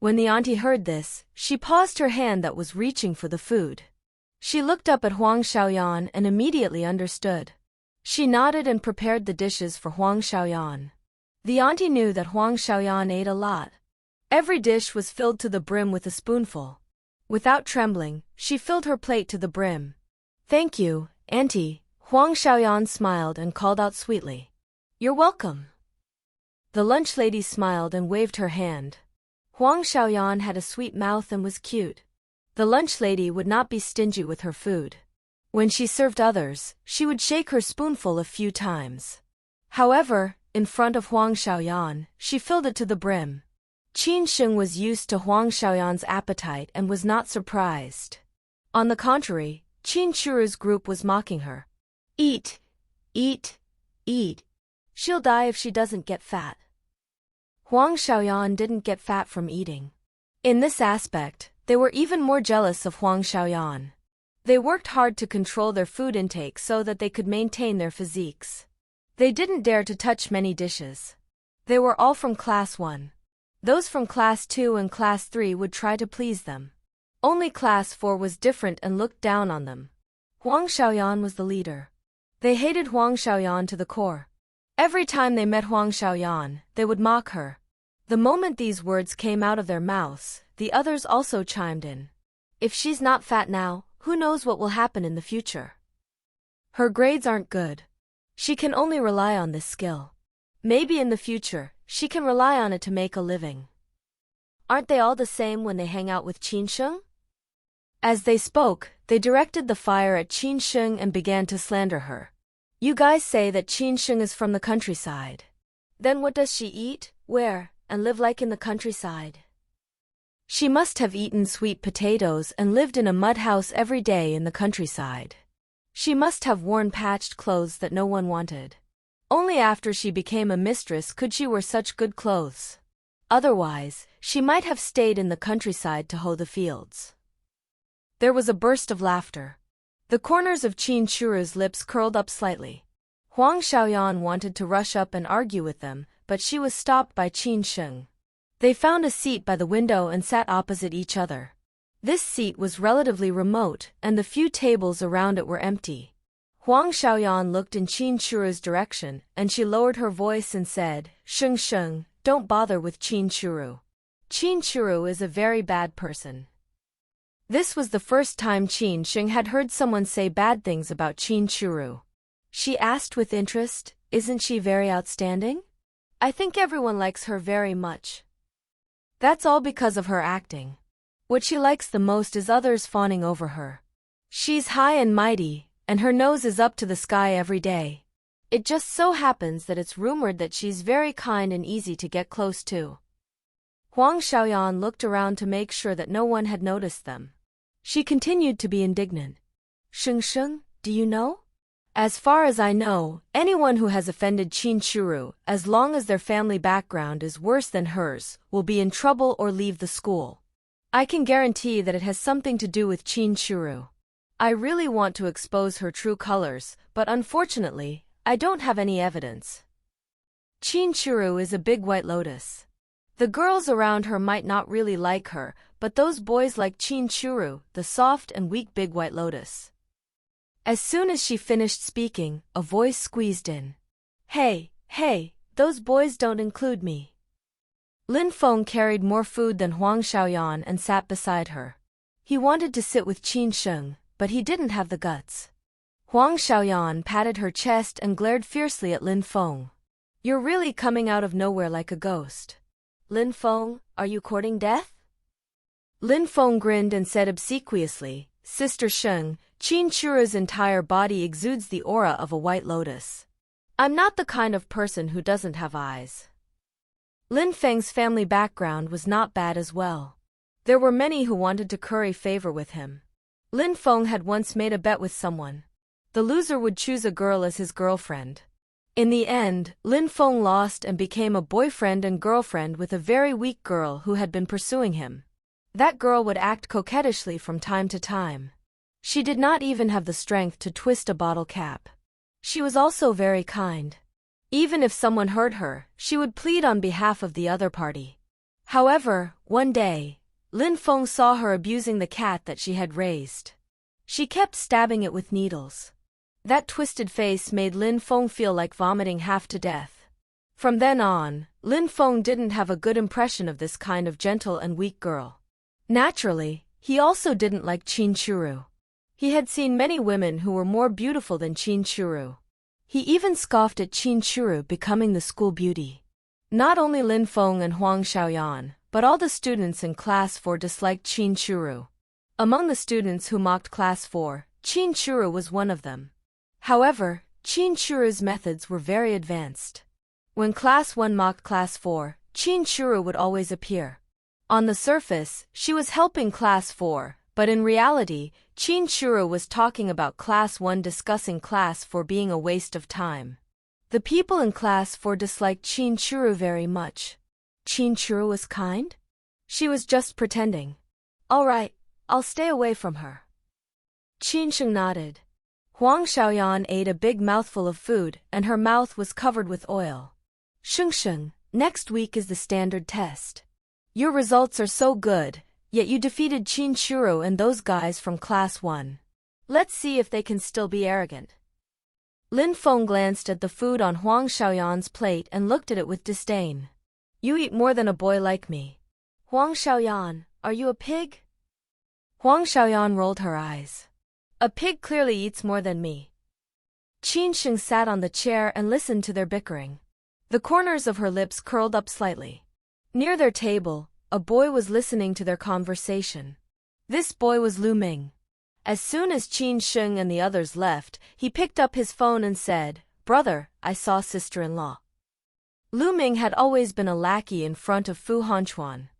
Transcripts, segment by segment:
When the auntie heard this, she paused her hand that was reaching for the food. She looked up at Huang Xiaoyan and immediately understood. She nodded and prepared the dishes for Huang Xiaoyan. The auntie knew that Huang Xiaoyan ate a lot. Every dish was filled to the brim with a spoonful. Without trembling, she filled her plate to the brim. "Thank you, auntie," Huang Xiaoyan smiled and called out sweetly. "You're welcome." The lunch lady smiled and waved her hand. Huang Xiaoyan had a sweet mouth and was cute. The lunch lady would not be stingy with her food. When she served others, she would shake her spoonful a few times. However, in front of Huang Xiaoyan, she filled it to the brim. Qin Sheng was used to Huang Xiaoyan's appetite and was not surprised. On the contrary, Qin Shuru's group was mocking her. "Eat, eat, eat. She'll die if she doesn't get fat." Huang Xiaoyan didn't get fat from eating. In this aspect, they were even more jealous of Huang Xiaoyan. They worked hard to control their food intake so that they could maintain their physiques. They didn't dare to touch many dishes. They were all from Class 1. Those from Class 2 and Class 3 would try to please them. Only Class 4 was different and looked down on them. Huang Xiaoyan was the leader. They hated Huang Xiaoyan to the core. Every time they met Huang Xiaoyan, they would mock her. The moment these words came out of their mouths, the others also chimed in. "If she's not fat now, who knows what will happen in the future? Her grades aren't good. She can only rely on this skill. Maybe in the future, she can rely on it to make a living. Aren't they all the same when they hang out with Qin Sheng?" As they spoke, they directed the fire at Qin Sheng and began to slander her. "You guys say that Qin Sheng is from the countryside. Then what does she eat, wear, and live like in the countryside? She must have eaten sweet potatoes and lived in a mud house every day in the countryside. She must have worn patched clothes that no one wanted. Only after she became a mistress could she wear such good clothes. Otherwise, she might have stayed in the countryside to hoe the fields." There was a burst of laughter. The corners of Qin Shuru's lips curled up slightly. Huang Xiaoyan wanted to rush up and argue with them, but she was stopped by Qin Sheng. They found a seat by the window and sat opposite each other. This seat was relatively remote, and the few tables around it were empty. Huang Xiaoyan looked in Qin Shuru's direction, and she lowered her voice and said, "Sheng Sheng, don't bother with Qin Shuru. Qin Shuru is a very bad person." This was the first time Qin Sheng had heard someone say bad things about Qin Shuru. She asked with interest, "Isn't she very outstanding? I think everyone likes her very much." "That's all because of her acting. What she likes the most is others fawning over her. She's high and mighty, and her nose is up to the sky every day. It just so happens that it's rumored that she's very kind and easy to get close to." Huang Xiaoyan looked around to make sure that no one had noticed them. She continued to be indignant. "Sheng Sheng, do you know? As far as I know, anyone who has offended Qin Shuru, as long as their family background is worse than hers, will be in trouble or leave the school. I can guarantee that it has something to do with Qin Shuru. I really want to expose her true colors, but unfortunately, I don't have any evidence. Qin Shuru is a big white lotus. The girls around her might not really like her, but those boys like Qin Shuru, the soft and weak big white lotus." As soon as she finished speaking, a voice squeezed in. Hey, those boys don't include me." Lin Feng carried more food than Huang Xiaoyan and sat beside her. He wanted to sit with Qin Sheng, but he didn't have the guts. Huang Xiaoyan patted her chest and glared fiercely at Lin Feng. "You're really coming out of nowhere like a ghost. Lin Feng, are you courting death?" Lin Feng grinned and said obsequiously, "Sister Sheng, Qin Shuru's entire body exudes the aura of a white lotus. I'm not the kind of person who doesn't have eyes." Lin Feng's family background was not bad as well. There were many who wanted to curry favor with him. Lin Feng had once made a bet with someone. The loser would choose a girl as his girlfriend. In the end, Lin Feng lost and became a boyfriend and girlfriend with a very weak girl who had been pursuing him. That girl would act coquettishly from time to time. She did not even have the strength to twist a bottle cap. She was also very kind. Even if someone hurt her, she would plead on behalf of the other party. However, one day, Lin Feng saw her abusing the cat that she had raised. She kept stabbing it with needles. That twisted face made Lin Feng feel like vomiting half to death. From then on, Lin Feng didn't have a good impression of this kind of gentle and weak girl. Naturally, he also didn't like Qin Churu. He had seen many women who were more beautiful than Qin Churu. He even scoffed at Qin Churu becoming the school beauty. Not only Lin Feng and Huang Xiaoyan, but all the students in Class 4 disliked Qin Churu. Among the students who mocked Class 4, Qin Churu was one of them. However, Qin Churu's methods were very advanced. When Class 1 mocked Class 4, Qin Churu would always appear. On the surface, she was helping Class 4, but in reality, Qin Churu was talking about Class 1 discussing Class 4 being a waste of time. The people in Class 4 disliked Qin Churu very much. Qin Churu was kind? She was just pretending. All right, I'll stay away from her. Qin Sheng nodded. Huang Xiaoyan ate a big mouthful of food and her mouth was covered with oil. Sheng, next week is the standard test. Your results are so good, yet you defeated Qin Churu and those guys from Class 1. Let's see if they can still be arrogant. Lin Feng glanced at the food on Huang Xiaoyan's plate and looked at it with disdain. You eat more than a boy like me. Huang Xiaoyan, are you a pig? Huang Xiaoyan rolled her eyes. A pig clearly eats more than me. Qin Sheng sat on the chair and listened to their bickering. The corners of her lips curled up slightly. Near their table, a boy was listening to their conversation. This boy was Lu Ming. As soon as Qin Sheng and the others left, he picked up his phone and said, "Brother, I saw sister-in-law." Lu Ming had always been a lackey in front of Fu Hanchuan.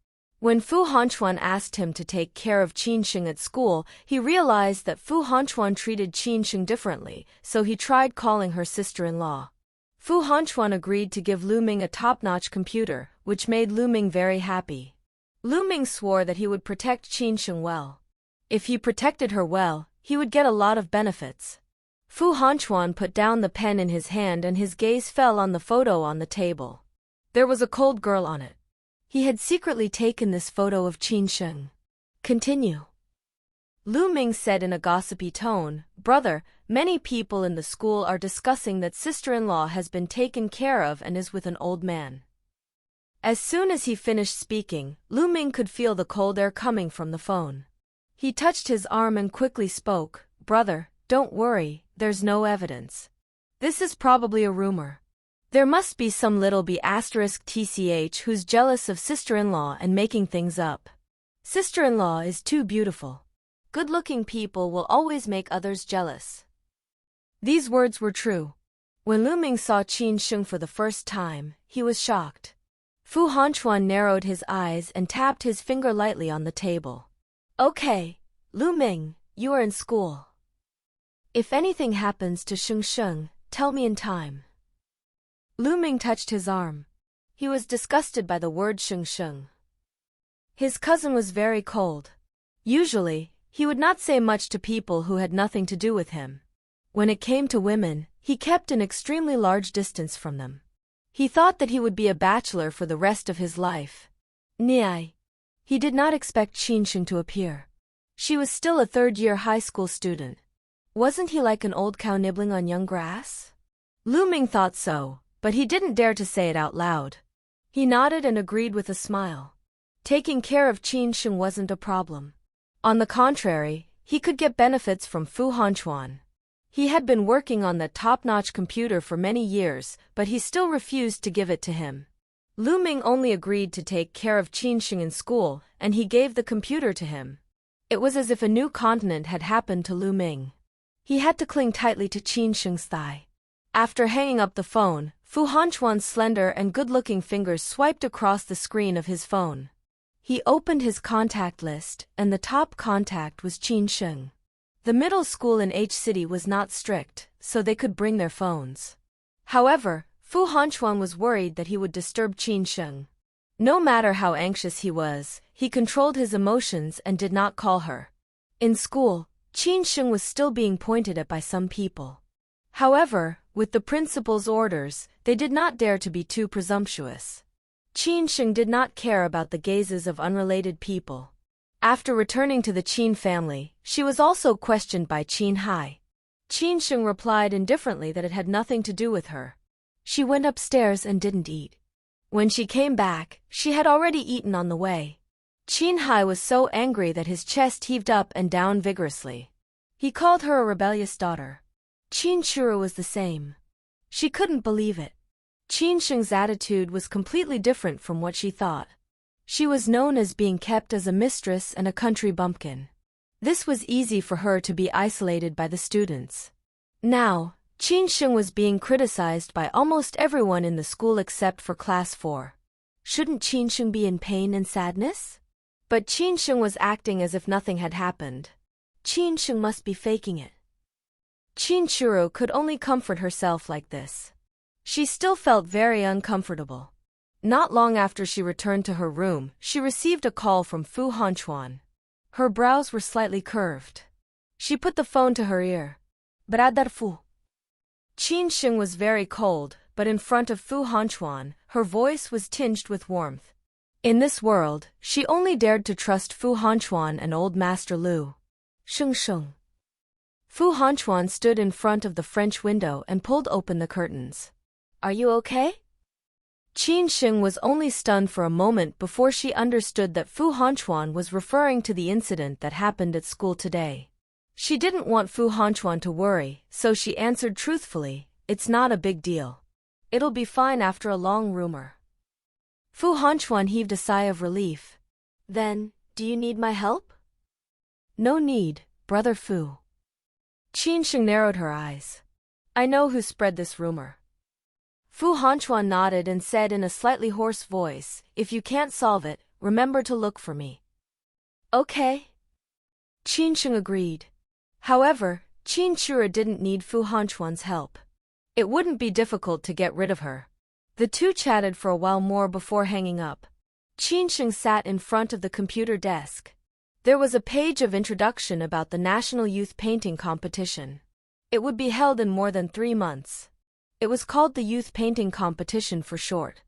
When Fu Hanchuan asked him to take care of Qin Sheng at school, he realized that Fu Hanchuan treated Qin Sheng differently, so he tried calling her sister-in-law. Fu Hanchuan agreed to give Lu Ming a top-notch computer, which made Lu Ming very happy. Lu Ming swore that he would protect Qin Sheng well. If he protected her well, he would get a lot of benefits. Fu Hanchuan put down the pen in his hand and his gaze fell on the photo on the table. There was a cold girl on it. He had secretly taken this photo of Qin Sheng. Continue. Lu Ming said in a gossipy tone, "Brother, many people in the school are discussing that sister-in-law has been taken care of and is with an old man." As soon as he finished speaking, Lu Ming could feel the cold air coming from the phone. He touched his arm and quickly spoke, "Brother, don't worry, there's no evidence. This is probably a rumor. There must be some little b***tch who's jealous of sister-in-law and making things up. Sister-in-law is too beautiful. Good-looking people will always make others jealous." These words were true. When Lu Ming saw Qin Sheng for the first time, he was shocked. Fu Hanchuan narrowed his eyes and tapped his finger lightly on the table. "Okay, Lu Ming, you are in school. If anything happens to Sheng, tell me in time." Lu Ming touched his arm. He was disgusted by the word Sheng. His cousin was very cold. Usually, he would not say much to people who had nothing to do with him. When it came to women, he kept an extremely large distance from them. He thought that he would be a bachelor for the rest of his life. Niai. He did not expect Qin Sheng to appear. She was still a third-year high school student. Wasn't he like an old cow nibbling on young grass? Lu Ming thought so, but he didn't dare to say it out loud. He nodded and agreed with a smile. Taking care of Qin Sheng wasn't a problem. On the contrary, he could get benefits from Fu Hanchuan. He had been working on that top-notch computer for many years, but he still refused to give it to him. Lu Ming only agreed to take care of Qin Sheng in school, and he gave the computer to him. It was as if a new continent had happened to Lu Ming. He had to cling tightly to Qin Sheng's thigh. After hanging up the phone, Fu Hanchuan's slender and good-looking fingers swiped across the screen of his phone. He opened his contact list, and the top contact was Qin Sheng. The middle school in H City was not strict, so they could bring their phones. However, Fu Hanchuan was worried that he would disturb Qin Sheng. No matter how anxious he was, he controlled his emotions and did not call her. In school, Qin Sheng was still being pointed at by some people. However, with the principal's orders, they did not dare to be too presumptuous. Qin Sheng did not care about the gazes of unrelated people. After returning to the Qin family, she was also questioned by Qin Hai. Qin Sheng replied indifferently that it had nothing to do with her. She went upstairs and didn't eat. When she came back, she had already eaten on the way. Qin Hai was so angry that his chest heaved up and down vigorously. He called her a rebellious daughter. Qin Churu was the same. She couldn't believe it. Qin Sheng's attitude was completely different from what she thought. She was known as being kept as a mistress and a country bumpkin. This was easy for her to be isolated by the students. Now, Qin Sheng was being criticized by almost everyone in the school except for Class 4. Shouldn't Qin Sheng be in pain and sadness? But Qin Sheng was acting as if nothing had happened. Qin Sheng must be faking it. Qin Churu could only comfort herself like this. She still felt very uncomfortable. Not long after she returned to her room, she received a call from Fu Hanchuan. Her brows were slightly curved. She put the phone to her ear. Brother Fu. Qin Sheng was very cold, but in front of Fu Hanchuan, her voice was tinged with warmth. In this world, she only dared to trust Fu Hanchuan and old Master Lu. Sheng Sheng. Fu Hanchuan stood in front of the French window and pulled open the curtains. Are you okay? Qin Sheng was only stunned for a moment before she understood that Fu Hanchuan was referring to the incident that happened at school today. She didn't want Fu Hanchuan to worry, so she answered truthfully, "It's not a big deal. It'll be fine after a long rumor." Fu Hanchuan heaved a sigh of relief. Then, do you need my help? No need, Brother Fu. Qin Sheng narrowed her eyes. I know who spread this rumor. Fu Hanchuan nodded and said in a slightly hoarse voice, if you can't solve it, remember to look for me. Okay. Qin Sheng agreed. However, Qin Chura didn't need Fu Hanchuan's help. It wouldn't be difficult to get rid of her. The two chatted for a while more before hanging up. Qin Sheng sat in front of the computer desk. There was a page of introduction about the National Youth Painting Competition. It would be held in more than 3 months. It was called the Youth Painting Competition for short.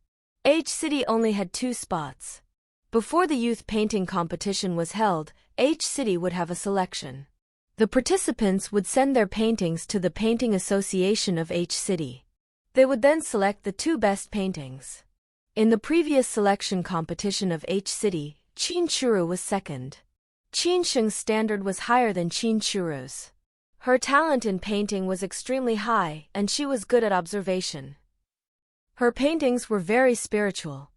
H City only had 2 spots. Before the Youth Painting Competition was held, H City would have a selection. The participants would send their paintings to the Painting Association of H City. They would then select the 2 best paintings. In the previous selection competition of H City, Qin Churu was second. Qin Sheng's standard was higher than Qin Churu's. Her talent in painting was extremely high, and she was good at observation. Her paintings were very spiritual.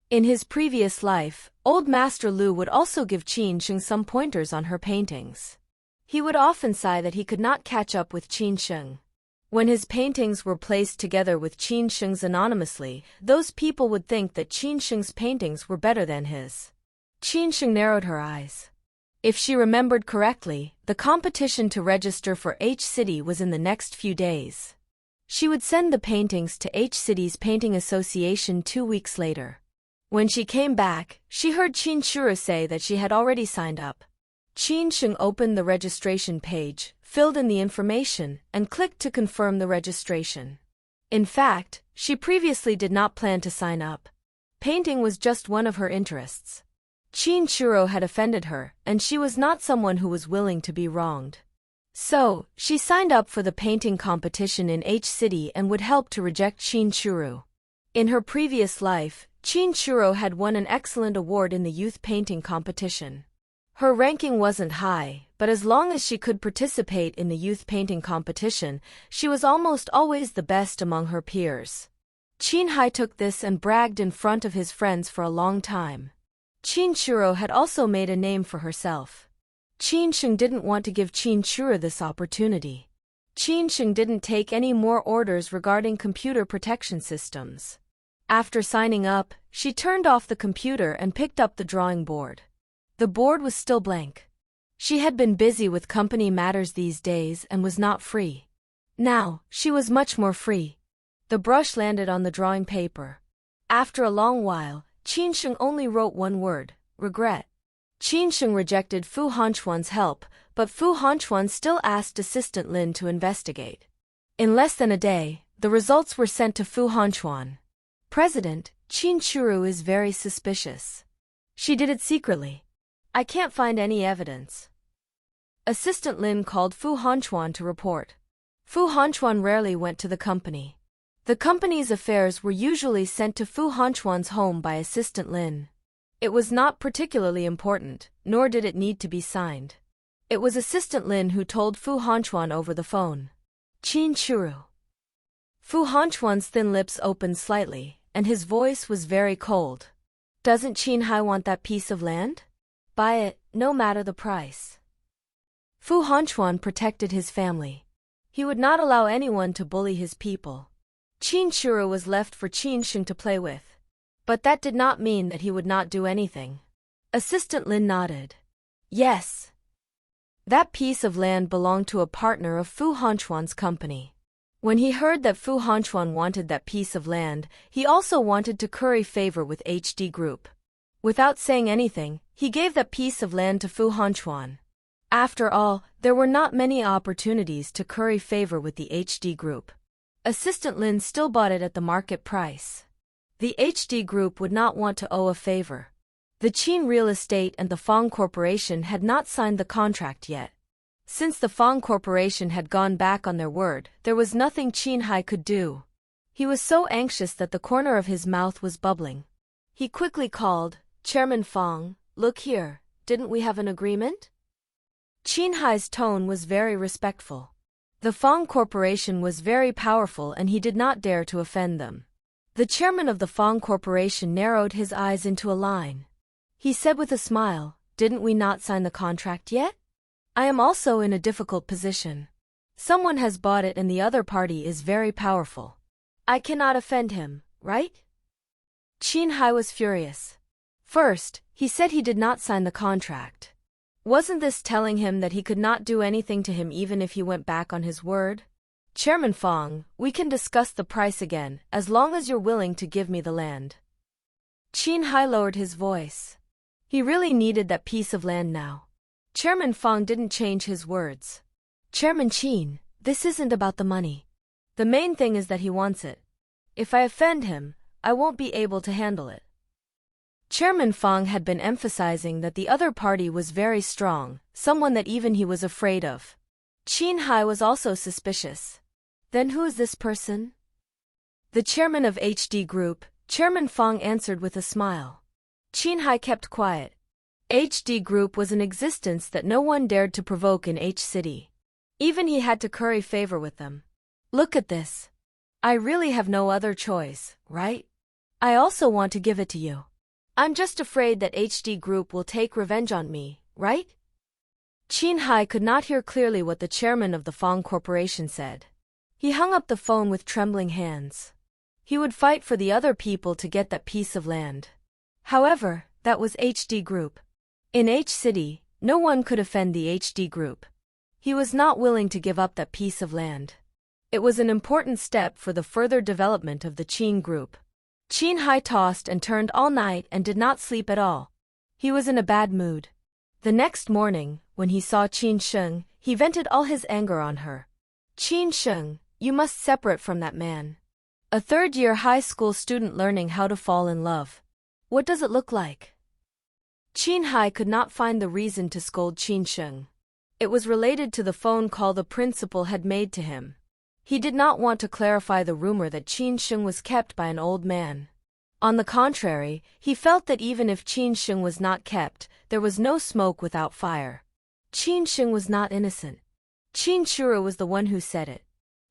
In his previous life, old Master Lu would also give Qin Sheng some pointers on her paintings. He would often sigh that he could not catch up with Qin Sheng. When his paintings were placed together with Qin Sheng's anonymously, those people would think that Qin Sheng's paintings were better than his. Qin Sheng narrowed her eyes. If she remembered correctly, the competition to register for H City was in the next few days. She would send the paintings to H City's Painting Association 2 weeks later. When she came back, she heard Qin Chura say that she had already signed up. Qin Sheng opened the registration page, filled in the information, and clicked to confirm the registration. In fact, she previously did not plan to sign up. Painting was just one of her interests. Qin Churo had offended her, and she was not someone who was willing to be wronged. So, she signed up for the painting competition in H City and would help to reject Qin Churu. In her previous life, Qin Churo had won an excellent award in the youth painting competition. Her ranking wasn't high, but as long as she could participate in the youth painting competition, she was almost always the best among her peers. Qin Hai took this and bragged in front of his friends for a long time. Qin Churo had also made a name for herself. Qin Sheng didn't want to give Qin Chura this opportunity. Qin Sheng didn't take any more orders regarding computer protection systems. After signing up, she turned off the computer and picked up the drawing board. The board was still blank. She had been busy with company matters these days and was not free. Now, she was much more free. The brush landed on the drawing paper. After a long while, Qin Sheng only wrote one word, regret. Qin Sheng rejected Fu Hanchuan's help, but Fu Hanchuan still asked Assistant Lin to investigate. In less than a day, the results were sent to Fu Hanchuan. President, Qin Churu is very suspicious. She did it secretly. I can't find any evidence. Assistant Lin called Fu Hanchuan to report. Fu Hanchuan rarely went to the company. The company's affairs were usually sent to Fu Hanchuan's home by Assistant Lin. It was not particularly important, nor did it need to be signed. It was Assistant Lin who told Fu Hanchuan over the phone. Qin Churu. Fu Hanchuan's thin lips opened slightly, and his voice was very cold. Doesn't Qin Hai want that piece of land? Buy it, no matter the price. Fu Hanchuan protected his family. He would not allow anyone to bully his people. Qin Churu was left for Qin Sheng to play with. But that did not mean that he would not do anything. Assistant Lin nodded. Yes. That piece of land belonged to a partner of Fu Hanchuan's company. When he heard that Fu Hanchuan wanted that piece of land, he also wanted to curry favor with HD Group. Without saying anything, he gave that piece of land to Fu Hanchuan. After all, there were not many opportunities to curry favor with the HD Group. Assistant Lin still bought it at the market price. The HD Group would not want to owe a favor. The Qin Real Estate and the Fong Corporation had not signed the contract yet. Since the Fong Corporation had gone back on their word, there was nothing Qin Hai could do. He was so anxious that the corner of his mouth was bubbling. He quickly called, Chairman Fong, look here, didn't we have an agreement? Qin Hai's tone was very respectful. The Fong Corporation was very powerful and he did not dare to offend them. The chairman of the Fong Corporation narrowed his eyes into a line. He said with a smile, didn't we not sign the contract yet? I am also in a difficult position. Someone has bought it and the other party is very powerful. I cannot offend him, right? Qin Hai was furious. First, he said he did not sign the contract. Wasn't this telling him that he could not do anything to him even if he went back on his word? Chairman Fong, we can discuss the price again, as long as you're willing to give me the land. Qin Hai lowered his voice. He really needed that piece of land now. Chairman Fong didn't change his words. Chairman Qin, this isn't about the money. The main thing is that he wants it. If I offend him, I won't be able to handle it. Chairman Fong had been emphasizing that the other party was very strong, someone that even he was afraid of. Qin Hai was also suspicious. Then who is this person? The chairman of HD Group, Chairman Fong answered with a smile. Qin Hai kept quiet. HD Group was an existence that no one dared to provoke in H City. Even he had to curry favor with them. Look at this. I really have no other choice, right? I also want to give it to you. I'm just afraid that HD Group will take revenge on me, right? Qin Hai could not hear clearly what the chairman of the Fong Corporation said. He hung up the phone with trembling hands. He would fight for the other people to get that piece of land. However, that was HD Group. In H City, no one could offend the HD Group. He was not willing to give up that piece of land. It was an important step for the further development of the Qin Group. Qin Hai tossed and turned all night and did not sleep at all. He was in a bad mood. The next morning, when he saw Qin Sheng, he vented all his anger on her. Qin Sheng, you must separate from that man. A third-year high school student learning how to fall in love. What does it look like? Qin Hai could not find the reason to scold Qin Sheng. It was related to the phone call the principal had made to him. He did not want to clarify the rumor that Qin Sheng was kept by an old man. On the contrary, he felt that even if Qin Sheng was not kept, there was no smoke without fire. Qin Sheng was not innocent. Qin Churu was the one who said it.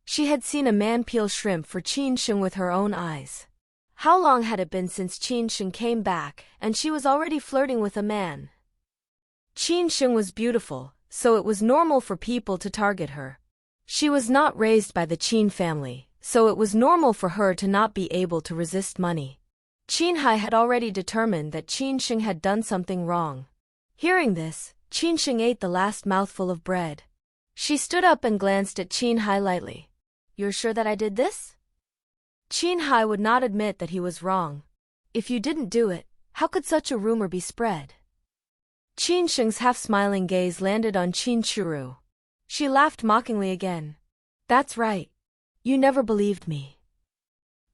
She had seen a man peel shrimp for Qin Sheng with her own eyes. How long had it been since Qin Sheng came back, and she was already flirting with a man? Qin Sheng was beautiful, so it was normal for people to target her. She was not raised by the Qin family, so it was normal for her to not be able to resist money. Qin Hai had already determined that Qin Sheng had done something wrong. Hearing this, Qin Sheng ate the last mouthful of bread. She stood up and glanced at Qin Hai lightly. You're sure that I did this? Qin Hai would not admit that he was wrong. If you didn't do it, how could such a rumor be spread? Qin Sheng's half-smiling gaze landed on Qin Churu. She laughed mockingly again. That's right. You never believed me.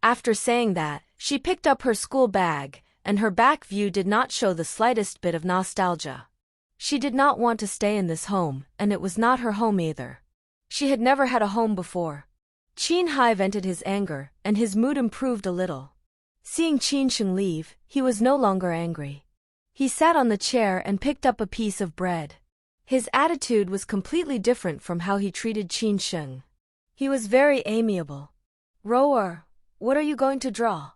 After saying that, She picked up her school bag, and her back view did not show the slightest bit of nostalgia. She did not want to stay in this home, and it was not her home either. She had never had a home before. Qin Hai vented his anger, and his mood improved a little. Seeing Qin Sheng leave, he was no longer angry. He sat on the chair and picked up a piece of bread. His attitude was completely different from how he treated Qin Sheng. He was very amiable. "Rower, what are you going to draw?"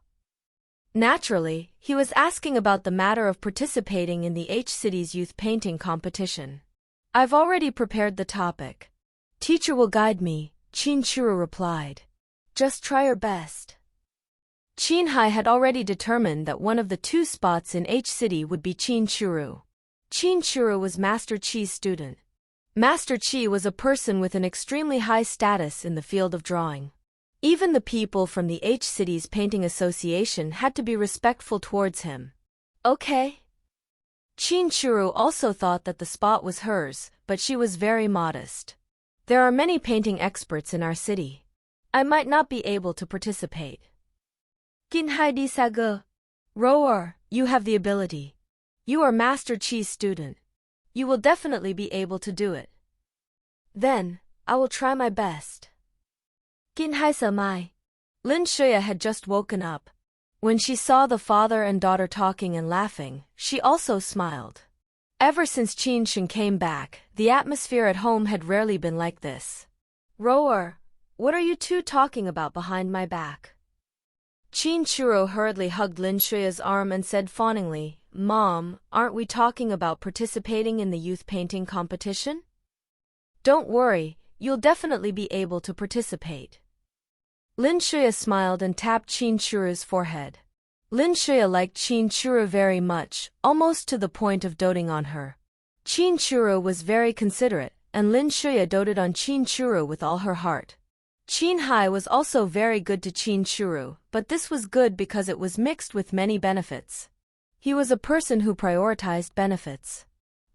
Naturally, he was asking about the matter of participating in the H-City's youth painting competition. "I've already prepared the topic. Teacher will guide me," Qin Churu replied. "Just try your best." Qin Hai had already determined that one of the two spots in H-City would be Qin Churu. Qin Churu was Master Qi's student. Master Qi was a person with an extremely high status in the field of drawing. Even the people from the H-City's Painting Association had to be respectful towards him. "Okay." Qin Churu also thought that the spot was hers, but she was very modest. "There are many painting experts in our city. I might not be able to participate." "Qin Hai di Saga. Rower, you have the ability. You are Master Qi's student. You will definitely be able to do it." "Then, I will try my best." Qin Hai Samai. Lin Shuya had just woken up. When she saw the father and daughter talking and laughing, she also smiled. Ever since Qin Sheng came back, the atmosphere at home had rarely been like this. "Rower, what are you two talking about behind my back?" Qin Churo hurriedly hugged Lin Shuya's arm and said fawningly, "Mom, aren't we talking about participating in the youth painting competition?" "Don't worry, you'll definitely be able to participate." Lin Shuya smiled and tapped Qin Churu's forehead. Lin Shuya liked Qin Churu very much, almost to the point of doting on her. Qin Churu was very considerate, and Lin Shuya doted on Qin Churu with all her heart. Qin Hai was also very good to Qin Churu, but this was good because it was mixed with many benefits. He was a person who prioritized benefits.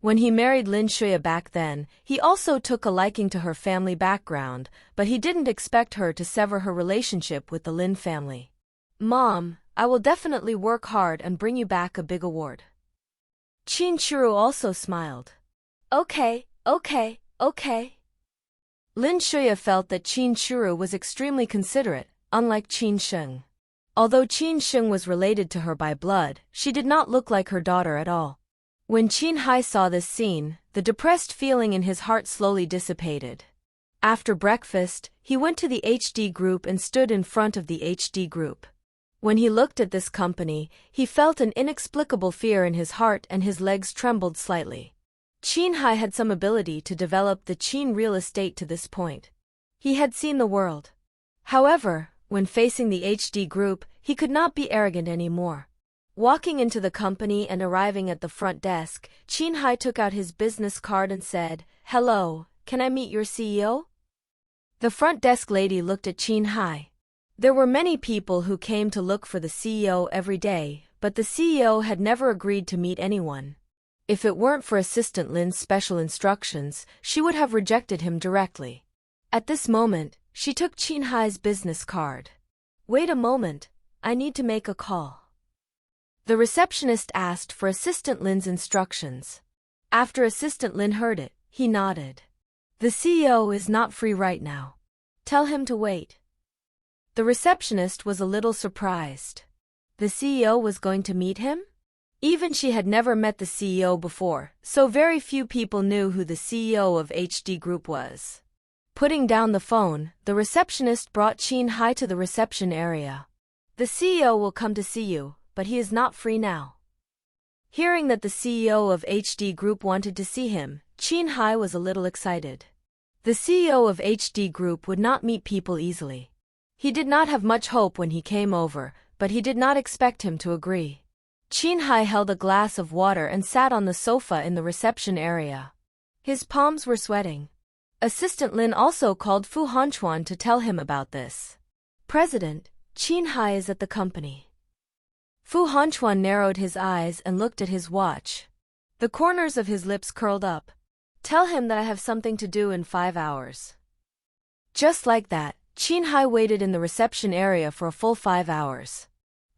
When he married Lin Shuya back then, he also took a liking to her family background, but he didn't expect her to sever her relationship with the Lin family. "Mom, I will definitely work hard and bring you back a big award." Qin Churu also smiled. Okay. Lin Shuya felt that Qin Churu was extremely considerate, unlike Qin Sheng. Although Qin Sheng was related to her by blood, she did not look like her daughter at all. When Qin Hai saw this scene, the depressed feeling in his heart slowly dissipated. After breakfast, he went to the HD group and stood in front of the HD group. When he looked at this company, he felt an inexplicable fear in his heart and his legs trembled slightly. Qin Hai had some ability to develop the Qin real estate to this point. He had seen the world. However, when facing the HD group, he could not be arrogant anymore. Walking into the company and arriving at the front desk, Qin Hai took out his business card and said, "Hello, can I meet your CEO?" The front desk lady looked at Qin Hai. There were many people who came to look for the CEO every day, but the CEO had never agreed to meet anyone. If it weren't for Assistant Lin's special instructions, she would have rejected him directly. At this moment, she took Qin Hai's business card. "Wait a moment, I need to make a call." The receptionist asked for Assistant Lin's instructions. After Assistant Lin heard it, he nodded. "The CEO is not free right now. Tell him to wait." The receptionist was a little surprised. The CEO was going to meet him? Even she had never met the CEO before, so very few people knew who the CEO of HD Group was. Putting down the phone, the receptionist brought Qin Hai to the reception area. "The CEO will come to see you, but he is not free now." Hearing that the CEO of HD Group wanted to see him, Qin Hai was a little excited. The CEO of HD Group would not meet people easily. He did not have much hope when he came over, but he did not expect him to agree. Qin Hai held a glass of water and sat on the sofa in the reception area. His palms were sweating. Assistant Lin also called Fu Hanchuan to tell him about this. "President, Qin Hai is at the company." Fu Hanchuan narrowed his eyes and looked at his watch. The corners of his lips curled up. "Tell him that I have something to do in 5 hours." Just like that, Qin Hai waited in the reception area for a full 5 hours.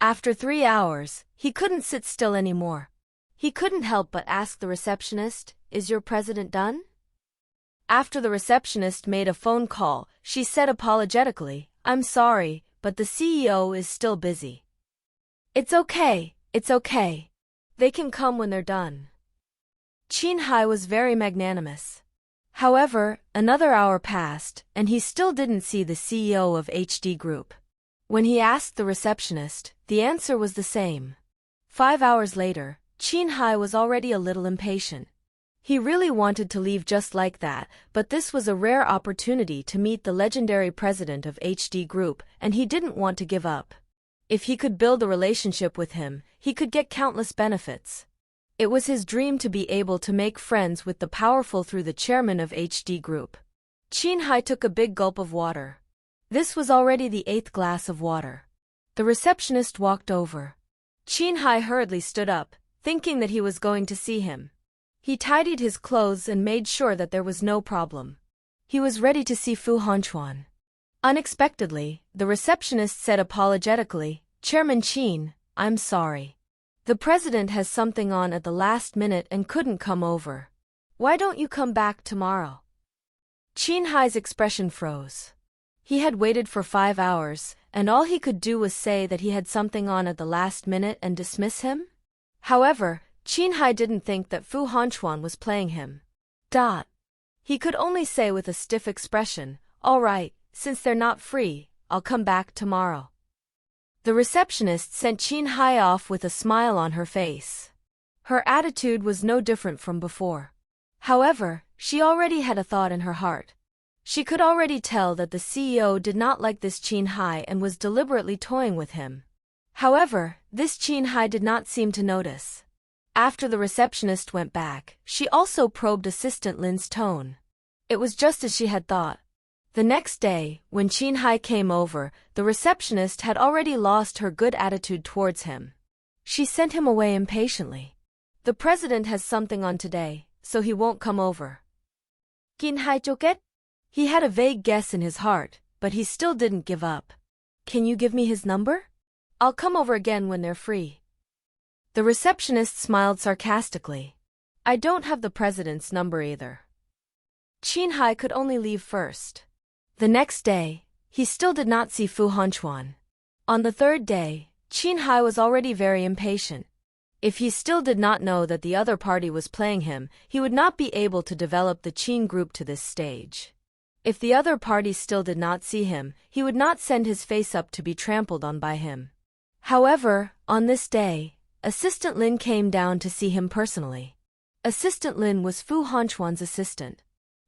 After 3 hours, he couldn't sit still anymore. He couldn't help but ask the receptionist, "Is your president done?" After the receptionist made a phone call, she said apologetically, "I'm sorry, but the CEO is still busy." It's okay. They can come when they're done." Qin Hai was very magnanimous. However, another hour passed, and he still didn't see the CEO of HD Group. When he asked the receptionist, the answer was the same. 5 hours later, Qin Hai was already a little impatient. He really wanted to leave just like that, but this was a rare opportunity to meet the legendary president of HD Group, and he didn't want to give up. If he could build a relationship with him, he could get countless benefits. It was his dream to be able to make friends with the powerful through the chairman of HD Group. Qin Hai took a big gulp of water. This was already the 8th glass of water. The receptionist walked over. Qin Hai hurriedly stood up, thinking that he was going to see him. He tidied his clothes and made sure that there was no problem. He was ready to see Fu Hongquan. Unexpectedly, the receptionist said apologetically, "Chairman Qin, I'm sorry. The president has something on at the last minute and couldn't come over. Why don't you come back tomorrow?" Qin Hai's expression froze. He had waited for 5 hours, and all he could do was say that he had something on at the last minute and dismiss him? However, Qin Hai didn't think that Fu Hongquan was playing him. He could only say with a stiff expression, "All right, since they're not free, I'll come back tomorrow." The receptionist sent Qin Hai off with a smile on her face. Her attitude was no different from before. However, she already had a thought in her heart. She could already tell that the CEO did not like this Qin Hai and was deliberately toying with him. However, this Qin Hai did not seem to notice. After the receptionist went back, she also probed Assistant Lin's tone. It was just as she had thought. The next day, when Qin Hai came over, the receptionist had already lost her good attitude towards him. She sent him away impatiently. "The president has something on today, so he won't come over." Qin Hai 쪼개? He had a vague guess in his heart, but he still didn't give up. "Can you give me his number? I'll come over again when they're free." The receptionist smiled sarcastically. "I don't have the president's number either." Qin Hai could only leave first. The next day, he still did not see Fu Hongquan. On the 3rd day, Qin Hai was already very impatient. If he still did not know that the other party was playing him, he would not be able to develop the Qin group to this stage. If the other party still did not see him, he would not send his face up to be trampled on by him. However, on this day, Assistant Lin came down to see him personally. Assistant Lin was Fu Hongquan's assistant.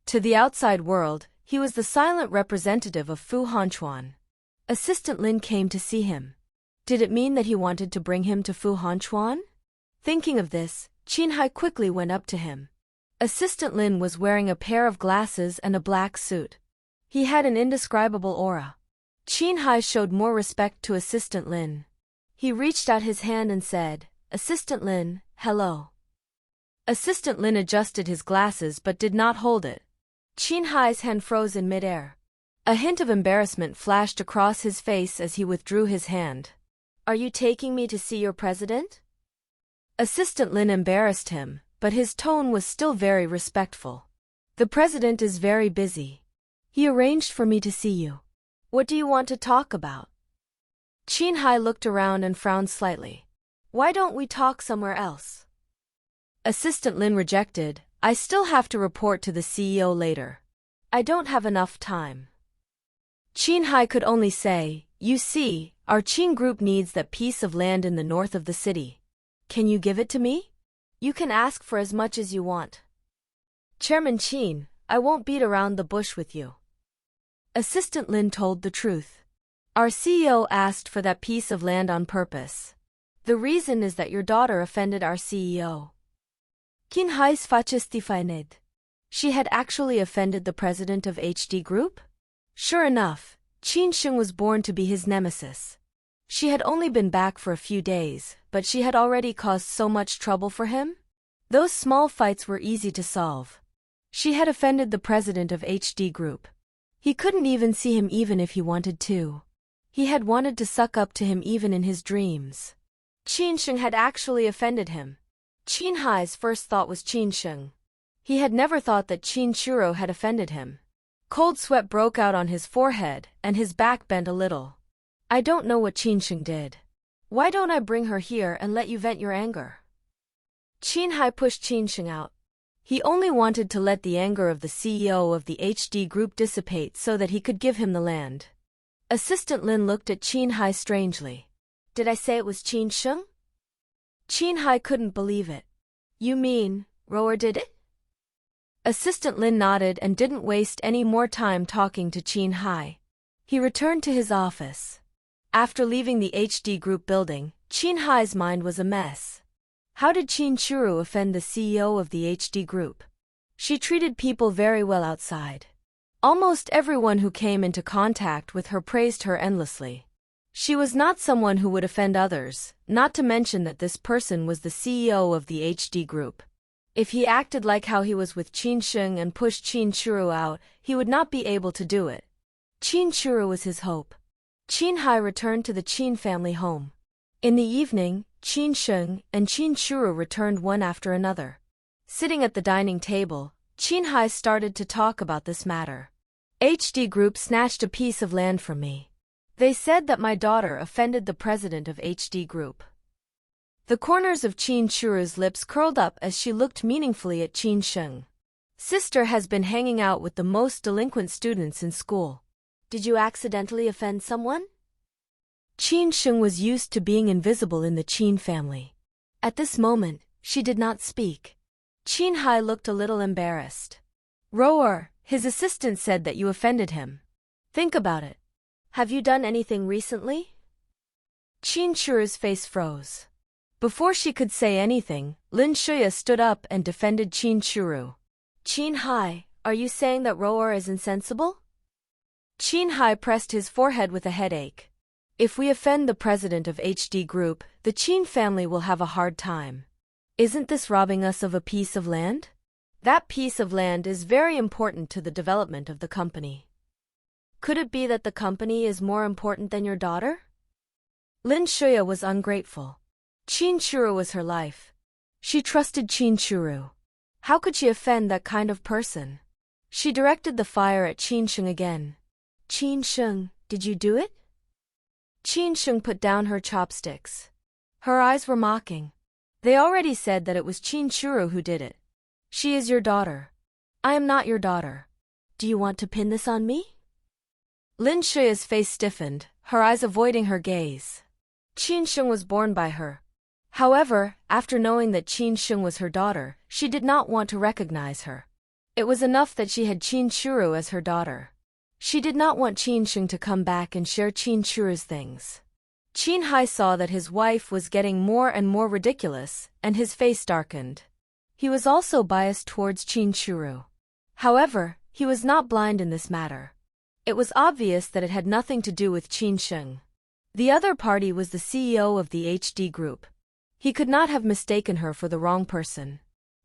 To the outside world, he was the silent representative of Fu Hongquan. Assistant Lin came to see him. Did it mean that he wanted to bring him to Fu Hongquan? Thinking of this, Qin Hai quickly went up to him. Assistant Lin was wearing a pair of glasses and a black suit. He had an indescribable aura. Qin Hai showed more respect to Assistant Lin. He reached out his hand and said, "Assistant Lin, hello." Assistant Lin adjusted his glasses but did not hold it. Qin Hai's hand froze in midair. A hint of embarrassment flashed across his face as he withdrew his hand. "Are you taking me to see your president?" Assistant Lin embarrassed him, but his tone was still very respectful. "The president is very busy. He arranged for me to see you. What do you want to talk about?" Qin Hai looked around and frowned slightly. "Why don't we talk somewhere else?" Assistant Lin rejected, "I still have to report to the CEO later. I don't have enough time." Qin Hai could only say, "You see, our Qin group needs that piece of land in the north of the city. Can you give it to me? You can ask for as much as you want." "Chairman Qin, I won't beat around the bush with you." Assistant Lin told the truth. "Our CEO asked for that piece of land on purpose. The reason is that your daughter offended our CEO." Qin Hai's facistified. She had actually offended the president of HD Group? Sure enough, Qin Sheng was born to be his nemesis. She had only been back for a few days, but she had already caused so much trouble for him? Those small fights were easy to solve. She had offended the president of HD Group. He couldn't even see him even if he wanted to. He had wanted to suck up to him even in his dreams. Qin Sheng had actually offended him. Qin Hai's first thought was Qin Sheng. He had never thought that Qin Churo had offended him. Cold sweat broke out on his forehead, and his back bent a little. I don't know what Qin Sheng did. Why don't I bring her here and let you vent your anger? Qin Hai pushed Qin Sheng out. He only wanted to let the anger of the CEO of the HD Group dissipate so that he could give him the land. Assistant Lin looked at Qin Hai strangely. Did I say it was Qin Sheng? Qin Hai couldn't believe it. You mean, Rower did it? Assistant Lin nodded and didn't waste any more time talking to Qin Hai. He returned to his office. After leaving the HD Group building, Qin Hai's mind was a mess. How did Qin Churu offend the CEO of the HD Group? She treated people very well outside. Almost everyone who came into contact with her praised her endlessly. She was not someone who would offend others, not to mention that this person was the CEO of the HD Group. If he acted like how he was with Qin Sheng and pushed Qin Churu out, he would not be able to do it. Qin Churu was his hope. Qin Hai returned to the Qin family home. In the evening, Qin Sheng and Qin Churu returned one after another. Sitting at the dining table, Qin Hai started to talk about this matter. HD Group snatched a piece of land from me. They said that my daughter offended the president of HD Group. The corners of Qin Churu's lips curled up as she looked meaningfully at Qin Sheng. Sister has been hanging out with the most delinquent students in school. Did you accidentally offend someone? Qin Sheng was used to being invisible in the Qin family. At this moment, she did not speak. Qin Hai looked a little embarrassed. Rower, his assistant said that you offended him. Think about it. Have you done anything recently? Qin Churu's face froze. Before she could say anything, Lin Shuya stood up and defended Qin Churu. Qin Hai, are you saying that Rower is insensible? Qin Hai pressed his forehead with a headache. If we offend the president of HD Group, the Qin family will have a hard time. Isn't this robbing us of a piece of land? That piece of land is very important to the development of the company. Could it be that the company is more important than your daughter? Lin Shuya was ungrateful. Qin Churu was her life. She trusted Qin Churu. How could she offend that kind of person? She directed the fire at Qin Sheng again. Qin Sheng, did you do it? Qin Sheng put down her chopsticks. Her eyes were mocking. They already said that it was Qin Churu who did it. She is your daughter. I am not your daughter. Do you want to pin this on me? Lin Shuya's face stiffened, her eyes avoiding her gaze. Qin Sheng was born by her. However, after knowing that Qin Sheng was her daughter, she did not want to recognize her. It was enough that she had Qin Churu as her daughter. She did not want Qin Sheng to come back and share Qin Churu's things. Qin Hai saw that his wife was getting more and more ridiculous, and his face darkened. He was also biased towards Qin Churu. However, he was not blind in this matter. It was obvious that it had nothing to do with Qin Sheng. The other party was the CEO of the HD Group. He could not have mistaken her for the wrong person.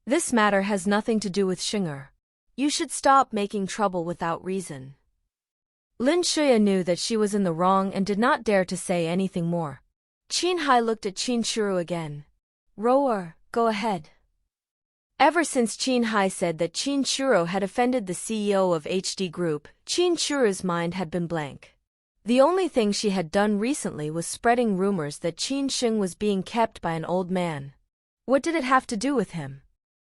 This matter has nothing to do with Shenger. You should stop making trouble without reason. Lin Shuya knew that she was in the wrong and did not dare to say anything more. Qin Hai looked at Qin Churu again. Rower, go ahead. Ever since Qin Hai said that Qin Churu had offended the CEO of HD Group, Qin Churu's mind had been blank. The only thing she had done recently was spreading rumors that Qin Sheng was being kept by an old man. What did it have to do with him?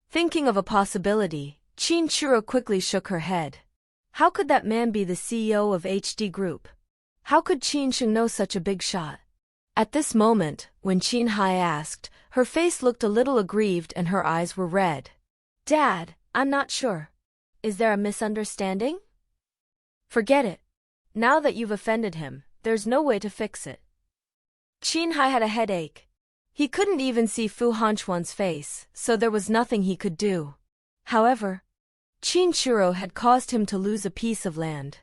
Thinking of a possibility, Qin Churu quickly shook her head. How could that man be the CEO of HD Group? How could Qin Sheng know such a big shot? At this moment, when Qin Hai asked, her face looked a little aggrieved and her eyes were red. Dad, I'm not sure. Is there a misunderstanding? Forget it. Now that you've offended him, there's no way to fix it. Qin Hai had a headache. He couldn't even see Fu Hanchuan's face, so there was nothing he could do. However, Qin Churu had caused him to lose a piece of land.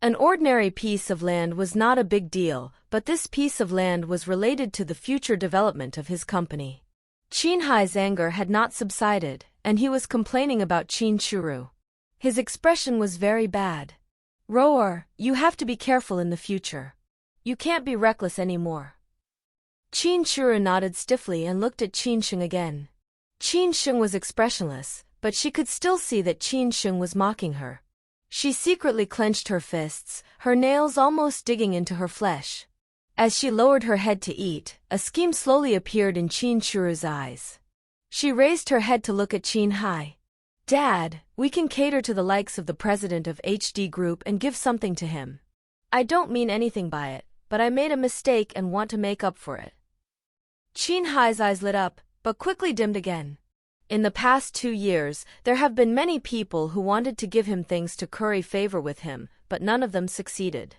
An ordinary piece of land was not a big deal, but this piece of land was related to the future development of his company. Qin Hai's anger had not subsided, and he was complaining about Qin Churu. His expression was very bad. Rower, you have to be careful in the future. You can't be reckless anymore. Qin Shuru nodded stiffly and looked at Qin Sheng again. Qin Sheng was expressionless, but she could still see that Qin Sheng was mocking her. She secretly clenched her fists, her nails almost digging into her flesh. As she lowered her head to eat, a scheme slowly appeared in Qin Shuru's eyes. She raised her head to look at Qin Hai. Dad, we can cater to the likes of the president of HD Group and give something to him. I don't mean anything by it, but I made a mistake and want to make up for it. Qin Hai's eyes lit up, but quickly dimmed again. In the past 2 years, there have been many people who wanted to give him things to curry favor with him, but none of them succeeded.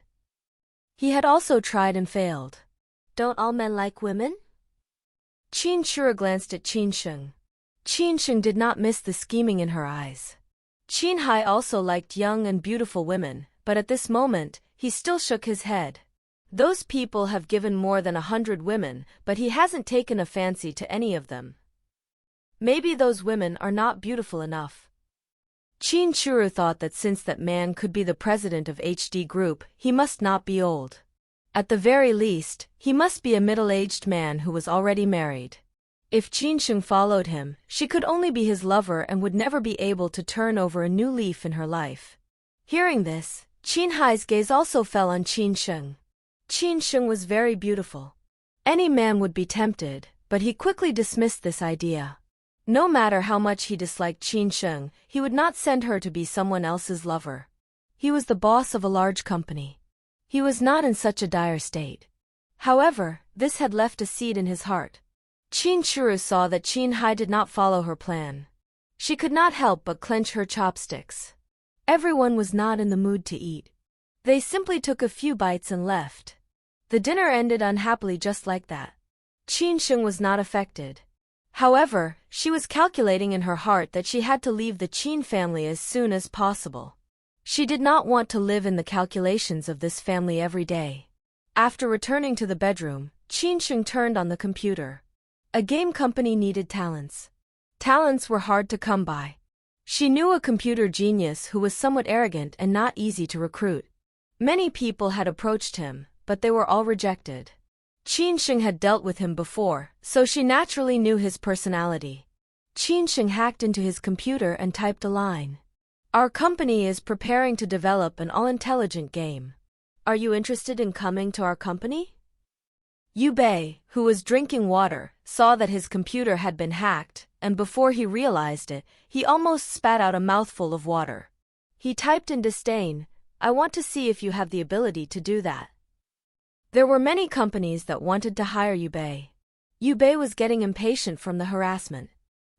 He had also tried and failed. Don't all men like women? Qin Shuru glanced at Qin Sheng. Qin Sheng did not miss the scheming in her eyes. Qin Hai also liked young and beautiful women, but at this moment, he still shook his head. Those people have given more than 100 women, but he hasn't taken a fancy to any of them. Maybe those women are not beautiful enough. Qin Shuru thought that since that man could be the president of HD Group, he must not be old. At the very least, he must be a middle-aged man who was already married. If Qin Sheng followed him, she could only be his lover and would never be able to turn over a new leaf in her life. Hearing this, Qin Hai's gaze also fell on Qin Sheng. Qin Sheng was very beautiful. Any man would be tempted, but he quickly dismissed this idea. No matter how much he disliked Qin Sheng, he would not send her to be someone else's lover. He was the boss of a large company. He was not in such a dire state. However, this had left a seed in his heart. Qin Shuru saw that Qin Hai did not follow her plan. She could not help but clench her chopsticks. Everyone was not in the mood to eat. They simply took a few bites and left. The dinner ended unhappily just like that. Qin Sheng was not affected. However, she was calculating in her heart that she had to leave the Qin family as soon as possible. She did not want to live in the calculations of this family every day. After returning to the bedroom, Qin Sheng turned on the computer. A game company needed talents. Talents were hard to come by. She knew a computer genius who was somewhat arrogant and not easy to recruit. Many people had approached him, but they were all rejected. Qin Sheng had dealt with him before, so she naturally knew his personality. Qin Sheng hacked into his computer and typed a line. Our company is preparing to develop an all-intelligent game. Are you interested in coming to our company? Yu Bei, who was drinking water, saw that his computer had been hacked, and before he realized it, he almost spat out a mouthful of water. He typed in disdain, I want to see if you have the ability to do that. There were many companies that wanted to hire Yu Bei. Yu Bei was getting impatient from the harassment.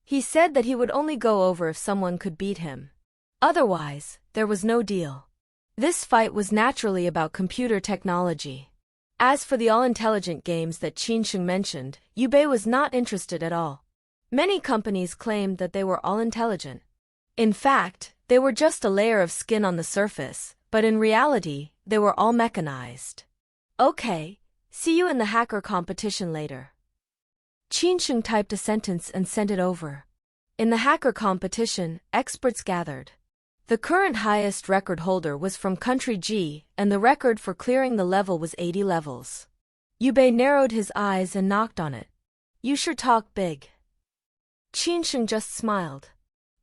He said that he would only go over if someone could beat him. Otherwise, there was no deal. This fight was naturally about computer technology. As for the all-intelligent games that Qin Sheng mentioned, Yu Bei was not interested at all. Many companies claimed that they were all-intelligent. In fact, they were just a layer of skin on the surface, but in reality, they were all mechanized. Okay, see you in the hacker competition later. Qin Sheng typed a sentence and sent it over. In the hacker competition, experts gathered. The current highest record holder was from country G, and the record for clearing the level was 80 levels. Yu Bei narrowed his eyes and knocked on it. You sure talk big. Qin Sheng just smiled.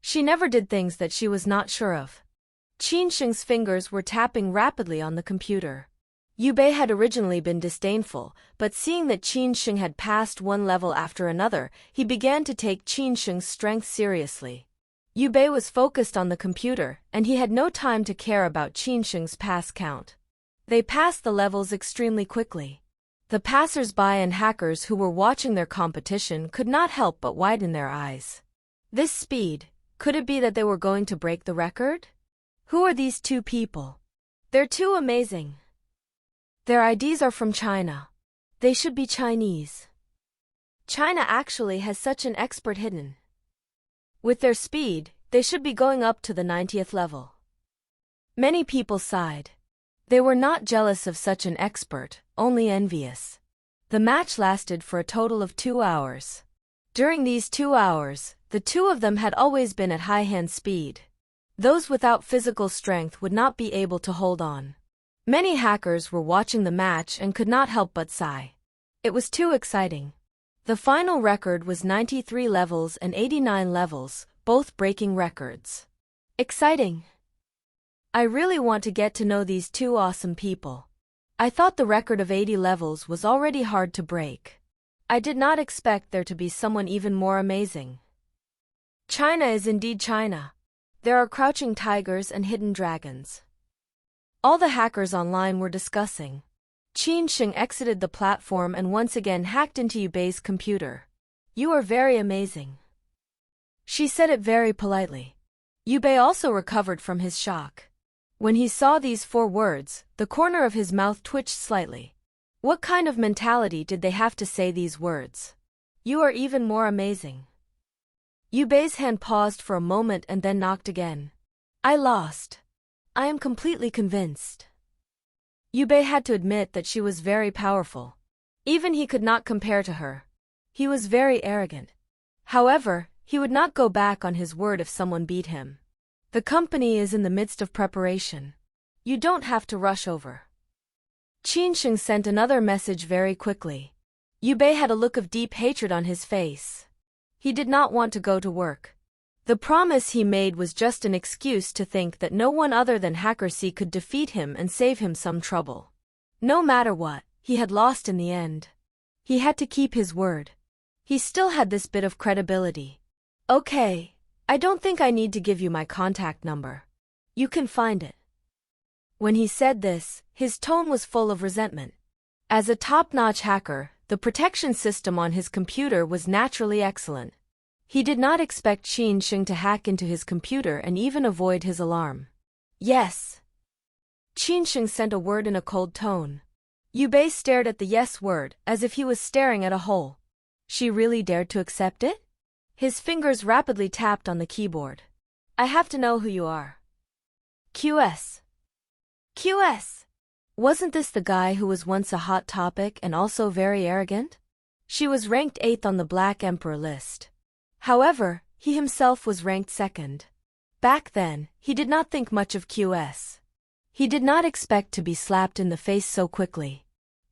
She never did things that she was not sure of. Qin Sheng's fingers were tapping rapidly on the computer. Yu Bei had originally been disdainful, but seeing that Qin Sheng had passed one level after another, he began to take Qin Sheng's strength seriously. Yu Bei was focused on the computer, and he had no time to care about Qin Sheng's pass count. They passed the levels extremely quickly. The passers-by and hackers who were watching their competition could not help but widen their eyes. This speed, could it be that they were going to break the record? Who are these two people? They're too amazing. Their IDs are from China. They should be Chinese. China actually has such an expert hidden. With their speed, they should be going up to the 90th level. Many people sighed. They were not jealous of such an expert, only envious. The match lasted for a total of 2 hours. During these 2 hours, the two of them had always been at high hand speed. Those without physical strength would not be able to hold on. Many hackers were watching the match and could not help but sigh. It was too exciting. The final record was 93 levels and 89 levels, both breaking records. Exciting. I really want to get to know these two awesome people. I thought the record of 80 levels was already hard to break. I did not expect there to be someone even more amazing. China is indeed China. There are crouching tigers and hidden dragons. All the hackers online were discussing. Qin Sheng exited the platform and once again hacked into Yubei's computer. You are very amazing. She said it very politely. Yubei also recovered from his shock. When he saw these 4 words, the corner of his mouth twitched slightly. What kind of mentality did they have to say these words? You are even more amazing. Yubei's hand paused for a moment and then knocked again. I lost. I am completely convinced. Yubei had to admit that she was very powerful. Even he could not compare to her. He was very arrogant. However, he would not go back on his word if someone beat him. The company is in the midst of preparation. You don't have to rush over. Qin Sheng sent another message very quickly. Yubei had a look of deep hatred on his face. He did not want to go to work. The promise he made was just an excuse to think that no one other than Hacker C could defeat him and save him some trouble. No matter what, he had lost in the end. He had to keep his word. He still had this bit of credibility. Okay, I don't think I need to give you my contact number. You can find it. When he said this, his tone was full of resentment. As a top-notch hacker, the protection system on his computer was naturally excellent. He did not expect Qin Sheng to hack into his computer and even avoid his alarm. Yes. Qin Sheng sent a word in a cold tone. Yubei stared at the yes word as if he was staring at a hole. She really dared to accept it? His fingers rapidly tapped on the keyboard. I have to know who you are. QS. QS. Wasn't this the guy who was once a hot topic and also very arrogant? She was ranked 8th on the Black Emperor list. However, he himself was ranked 2nd. Back then, he did not think much of QS. He did not expect to be slapped in the face so quickly.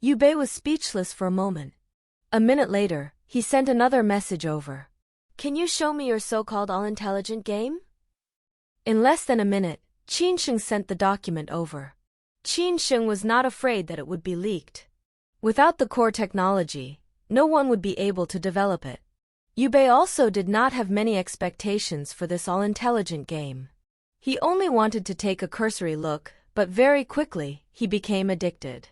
Yubei was speechless for a moment. A minute later, he sent another message over. Can you show me your so-called all-intelligent game? In less than a minute, Qin Sheng sent the document over. Qin Sheng was not afraid that it would be leaked. Without the core technology, no one would be able to develop it. Yubei also did not have many expectations for this all-intelligent game. He only wanted to take a cursory look, but very quickly, he became addicted.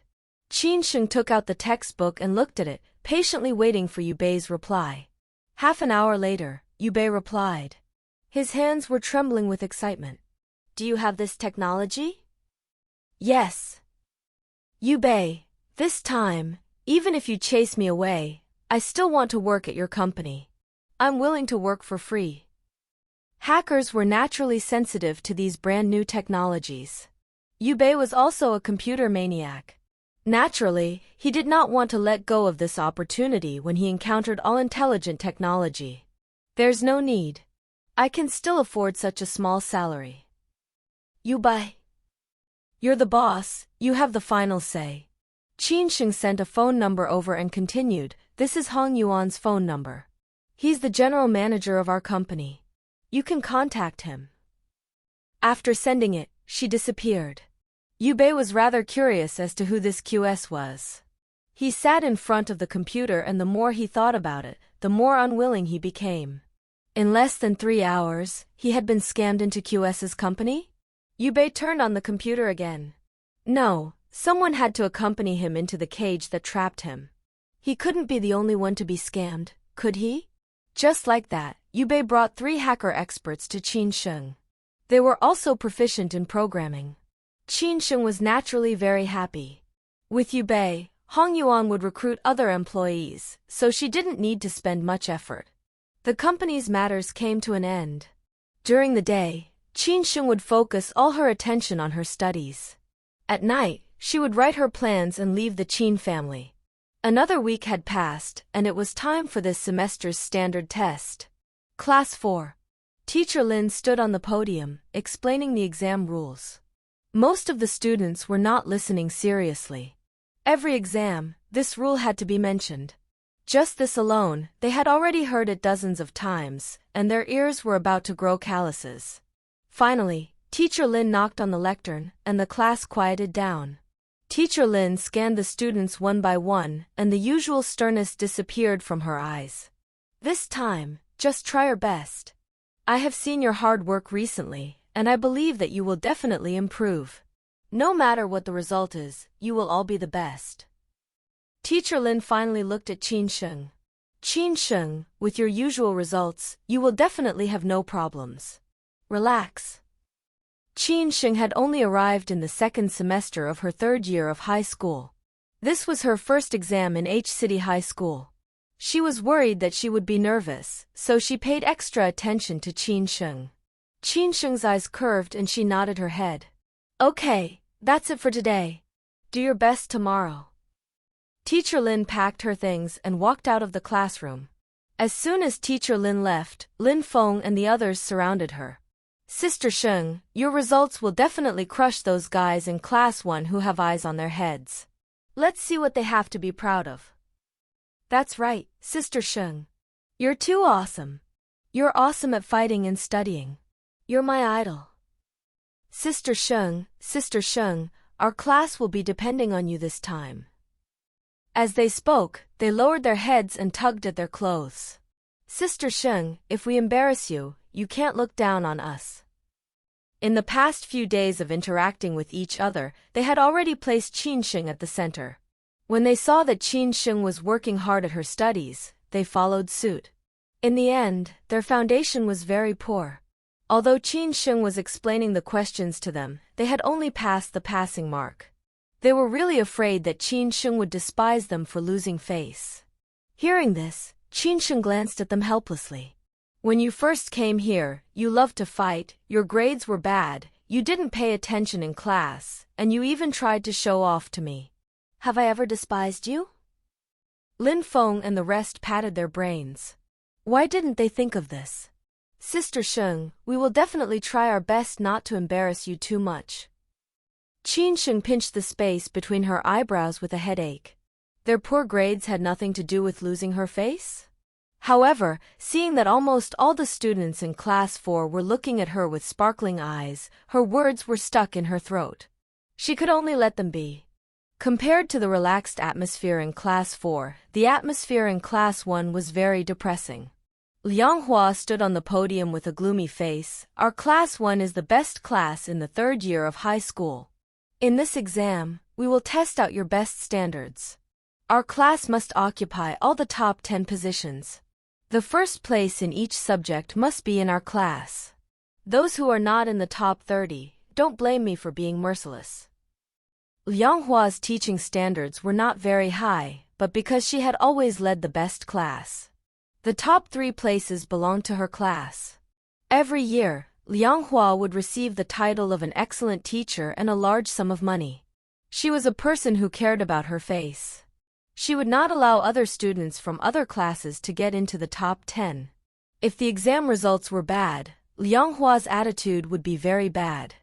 Qin Sheng took out the textbook and looked at it, patiently waiting for Yubei's reply. Half an hour later, Yubei replied. His hands were trembling with excitement. Do you have this technology? Yes. Yubei, this time, even if you chase me away, I still want to work at your company. I'm willing to work for free. Hackers were naturally sensitive to these brand new technologies. Yubei was also a computer maniac. Naturally, he did not want to let go of this opportunity when he encountered all-intelligent technology. There's no need. I can still afford such a small salary. Yubei. You're the boss, you have the final say. Qin Sheng sent a phone number over and continued, this is Hong Yuan's phone number. He's the general manager of our company. You can contact him. After sending it, she disappeared. Yubei was rather curious as to who this QS was. He sat in front of the computer and the more he thought about it, the more unwilling he became. In less than 3 hours, he had been scammed into QS's company? Yubei turned on the computer again. No, someone had to accompany him into the cage that trapped him. He couldn't be the only one to be scammed, could he? Just like that, Yubei brought 3 hacker experts to Qin Sheng. They were also proficient in programming. Qin Sheng was naturally very happy. With Yubei, Hong Yuan would recruit other employees, so she didn't need to spend much effort. The company's matters came to an end. During the day, Qin Sheng would focus all her attention on her studies. At night, she would write her plans and leave the Qin family. Another week had passed, and it was time for this semester's standard test. Class 4. Teacher Lin stood on the podium, explaining the exam rules. Most of the students were not listening seriously. Every exam, this rule had to be mentioned. Just this alone, they had already heard it dozens of times, and their ears were about to grow calluses. Finally, Teacher Lin knocked on the lectern, and the class quieted down. Teacher Lin scanned the students one by one, and the usual sternness disappeared from her eyes. This time, just try your best. I have seen your hard work recently, and I believe that you will definitely improve. No matter what the result is, you will all be the best. Teacher Lin finally looked at Qin Sheng. Qin Sheng, with your usual results, you will definitely have no problems. Relax. Qin Sheng had only arrived in the second semester of her third year of high school. This was her first exam in H City High School. She was worried that she would be nervous, so she paid extra attention to Qin Sheng. Qin Sheng's eyes curved and she nodded her head. Okay, that's it for today. Do your best tomorrow. Teacher Lin packed her things and walked out of the classroom. As soon as Teacher Lin left, Lin Feng and the others surrounded her. Sister Sheng, your results will definitely crush those guys in Class 1 who have eyes on their heads. Let's see what they have to be proud of. That's right, Sister Sheng. You're too awesome. You're awesome at fighting and studying. You're my idol. Sister Sheng, our class will be depending on you this time. As they spoke, they lowered their heads and tugged at their clothes. Sister Sheng, if we embarrass you, you can't look down on us. In the past few days of interacting with each other, they had already placed Qin Sheng at the center. When they saw that Qin Sheng was working hard at her studies, they followed suit. In the end, their foundation was very poor. Although Qin Sheng was explaining the questions to them, they had only passed the passing mark. They were really afraid that Qin Sheng would despise them for losing face. Hearing this, Qin Sheng glanced at them helplessly. When you first came here, you loved to fight, your grades were bad, you didn't pay attention in class, and you even tried to show off to me. Have I ever despised you? Lin Feng and the rest patted their brains. Why didn't they think of this? Sister Sheng, we will definitely try our best not to embarrass you too much. Qin Sheng pinched the space between her eyebrows with a headache. Their poor grades had nothing to do with losing her face? However, seeing that almost all the students in Class 4 were looking at her with sparkling eyes, her words were stuck in her throat. She could only let them be. Compared to the relaxed atmosphere in Class 4, the atmosphere in Class 1 was very depressing. Liang Hua stood on the podium with a gloomy face. Our Class 1 is the best class in the third year of high school. In this exam, we will test out your best standards. Our class must occupy all the top 10 positions. The first place in each subject must be in our class. Those who are not in the top 30, don't blame me for being merciless. Liang Hua's teaching standards were not very high, but because she had always led the best class. The top 3 places belonged to her class. Every year, Liang Hua would receive the title of an excellent teacher and a large sum of money. She was a person who cared about her face. She would not allow other students from other classes to get into the top 10. If the exam results were bad, Liang Hua's attitude would be very bad.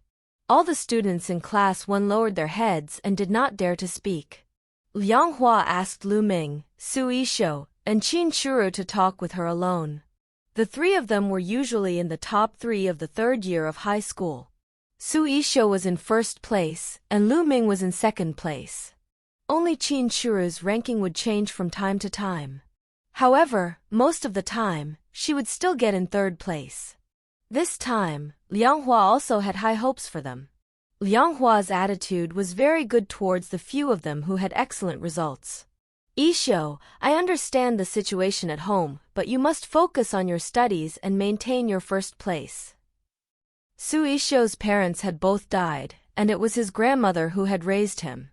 All the students in Class 1 lowered their heads and did not dare to speak. Liang Hua asked Lu Ming, Su Yishou, and Qin Shuru to talk with her alone. The 3 of them were usually in the top 3 of the third year of high school. Su Yishou was in first place, and Lu Ming was in second place. Only Qin Shuru's ranking would change from time to time. However, most of the time, she would still get in third place. This time, Liang Hua also had high hopes for them. Liang Hua's attitude was very good towards the few of them who had excellent results. Yishou, I understand the situation at home, but you must focus on your studies and maintain your first place. Su Yishou's parents had both died, and it was his grandmother who had raised him.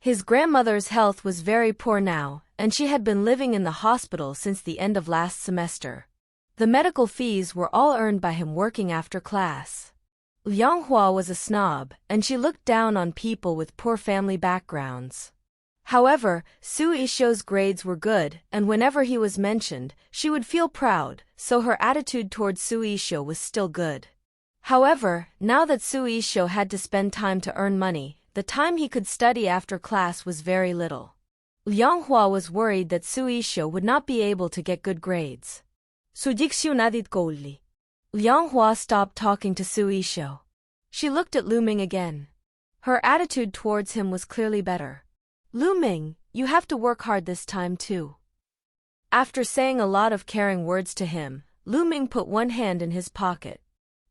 His grandmother's health was very poor now, and she had been living in the hospital since the end of last semester. The medical fees were all earned by him working after class. Liang Hua was a snob, and she looked down on people with poor family backgrounds. However, Su Yishou's grades were good, and whenever he was mentioned, she would feel proud, so her attitude towards Su Yishou was still good. However, now that Su Yisho had to spend time to earn money, the time he could study after class was very little. Liang Hua was worried that Su Yisho would not be able to get good grades. Liang Hua stopped talking to Su Yisho. She looked at Lu Ming again. Her attitude towards him was clearly better. Lu Ming, you have to work hard this time too. After saying a lot of caring words to him, Lu Ming put one hand in his pocket.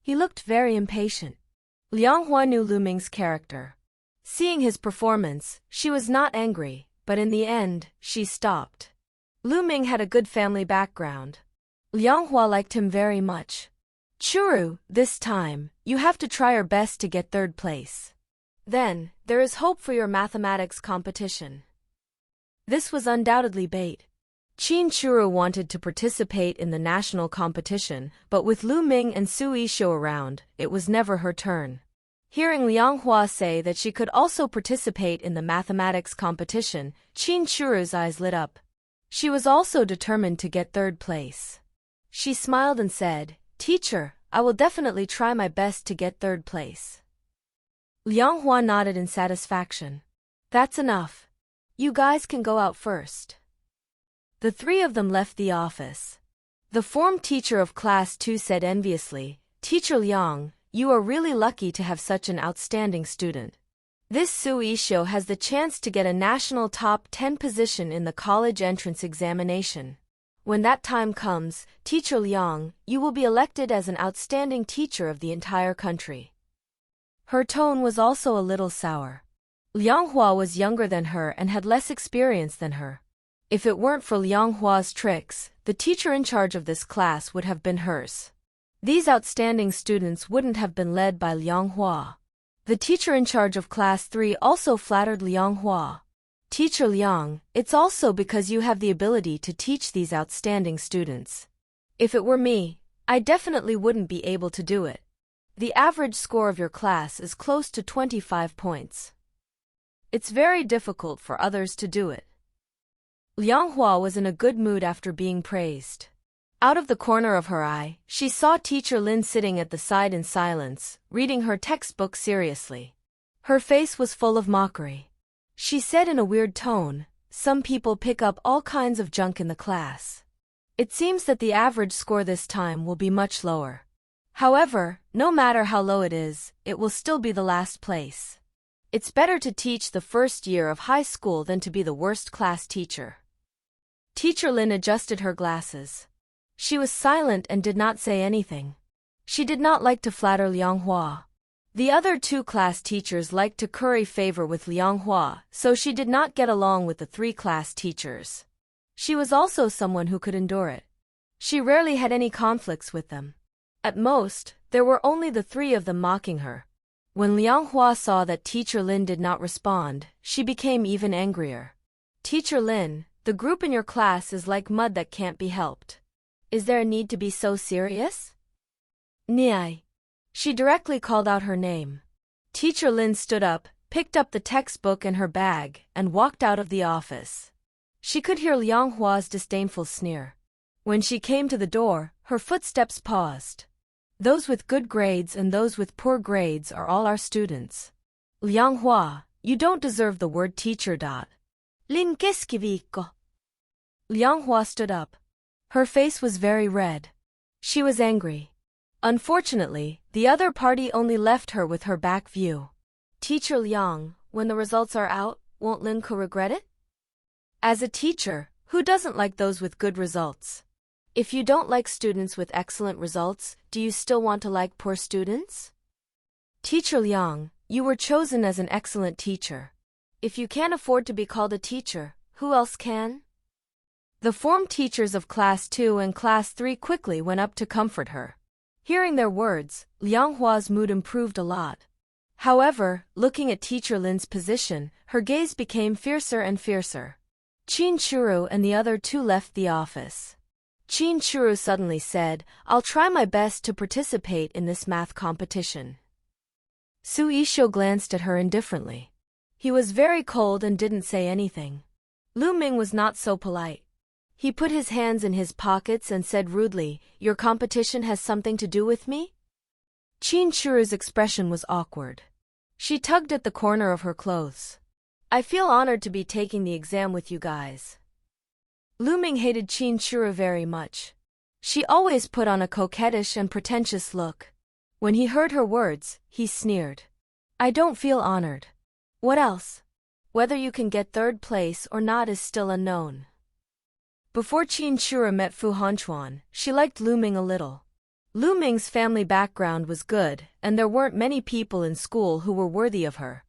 He looked very impatient. Liang Hua knew Lu Ming's character. Seeing his performance, she was not angry, but in the end, she stopped. Lu Ming had a good family background. Liang Hua liked him very much. Churu, this time, you have to try your best to get third place. Then, there is hope for your mathematics competition. This was undoubtedly bait. Qin Churu wanted to participate in the national competition, but with Lu Ming and Su Yisho around, it was never her turn. Hearing Liang Hua say that she could also participate in the mathematics competition, Qin Churu's eyes lit up. She was also determined to get third place. She smiled and said, "Teacher, I will definitely try my best to get third place." Liang Hua nodded in satisfaction. "That's enough. You guys can go out first." The three of them left the office. The form teacher of class 2 said enviously, "Teacher Liang, you are really lucky to have such an outstanding student. This Su Yisho has the chance to get a national top 10 position in the college entrance examination. When that time comes, Teacher Liang, you will be elected as an outstanding teacher of the entire country." Her tone was also a little sour. Liang Hua was younger than her and had less experience than her. If it weren't for Liang Hua's tricks, the teacher in charge of this class would have been hers. These outstanding students wouldn't have been led by Liang Hua. The teacher in charge of class 3 also flattered Liang Hua. "Teacher Liang, it's also because you have the ability to teach these outstanding students. If it were me, I definitely wouldn't be able to do it. The average score of your class is close to 25 points. It's very difficult for others to do it." Liang Hua was in a good mood after being praised. Out of the corner of her eye, she saw Teacher Lin sitting at the side in silence, reading her textbook seriously. Her face was full of mockery. She said in a weird tone, "Some people pick up all kinds of junk in the class. It seems that the average score this time will be much lower. However, no matter how low it is, it will still be the last place. It's better to teach the first year of high school than to be the worst class teacher." Teacher Lin adjusted her glasses. She was silent and did not say anything. She did not like to flatter Liang Hua. The other two class teachers liked to curry favor with Liang Hua, so she did not get along with the three class teachers. She was also someone who could endure it. She rarely had any conflicts with them. At most, there were only the three of them mocking her. When Liang Hua saw that Teacher Lin did not respond, she became even angrier. "Teacher Lin, the group in your class is like mud that can't be helped. Is there a need to be so serious?" "Niai." She directly called out her name. Teacher Lin stood up, picked up the textbook in her bag, and walked out of the office. She could hear Liang Hua's disdainful sneer. When she came to the door, her footsteps paused. "Those with good grades and those with poor grades are all our students. Liang Hua, you don't deserve the word teacher. Lin Keskiviikko." Liang Hua stood up. Her face was very red. She was angry. Unfortunately, the other party only left her with her back view. "Teacher Liang, when the results are out, won't Linko regret it? As a teacher, who doesn't like those with good results? If you don't like students with excellent results, do you still want to like poor students? Teacher Liang, you were chosen as an excellent teacher. If you can't afford to be called a teacher, who else can?" The form teachers of Class 2 and Class 3 quickly went up to comfort her. Hearing their words, Liang Hua's mood improved a lot. However, looking at Teacher Lin's position, her gaze became fiercer and fiercer. Qin Churu and the other two left the office. Qin Churu suddenly said, "I'll try my best to participate in this math competition." Su Yisho glanced at her indifferently. He was very cold and didn't say anything. Lu Ming was not so polite. He put his hands in his pockets and said rudely, "Your competition has something to do with me?" Qin Shuru's expression was awkward. She tugged at the corner of her clothes. I feel honored to be taking the exam with you guys. Lu Ming hated Qin Shuru very much. She always put on a coquettish and pretentious look. When he heard her words, he sneered. I don't feel honored. What else? Whether you can get third place or not is still unknown. Before Qin Shuru met Fu Hanchuan, she liked Lu Ming a little. Lu Ming's family background was good, and there weren't many people in school who were worthy of her.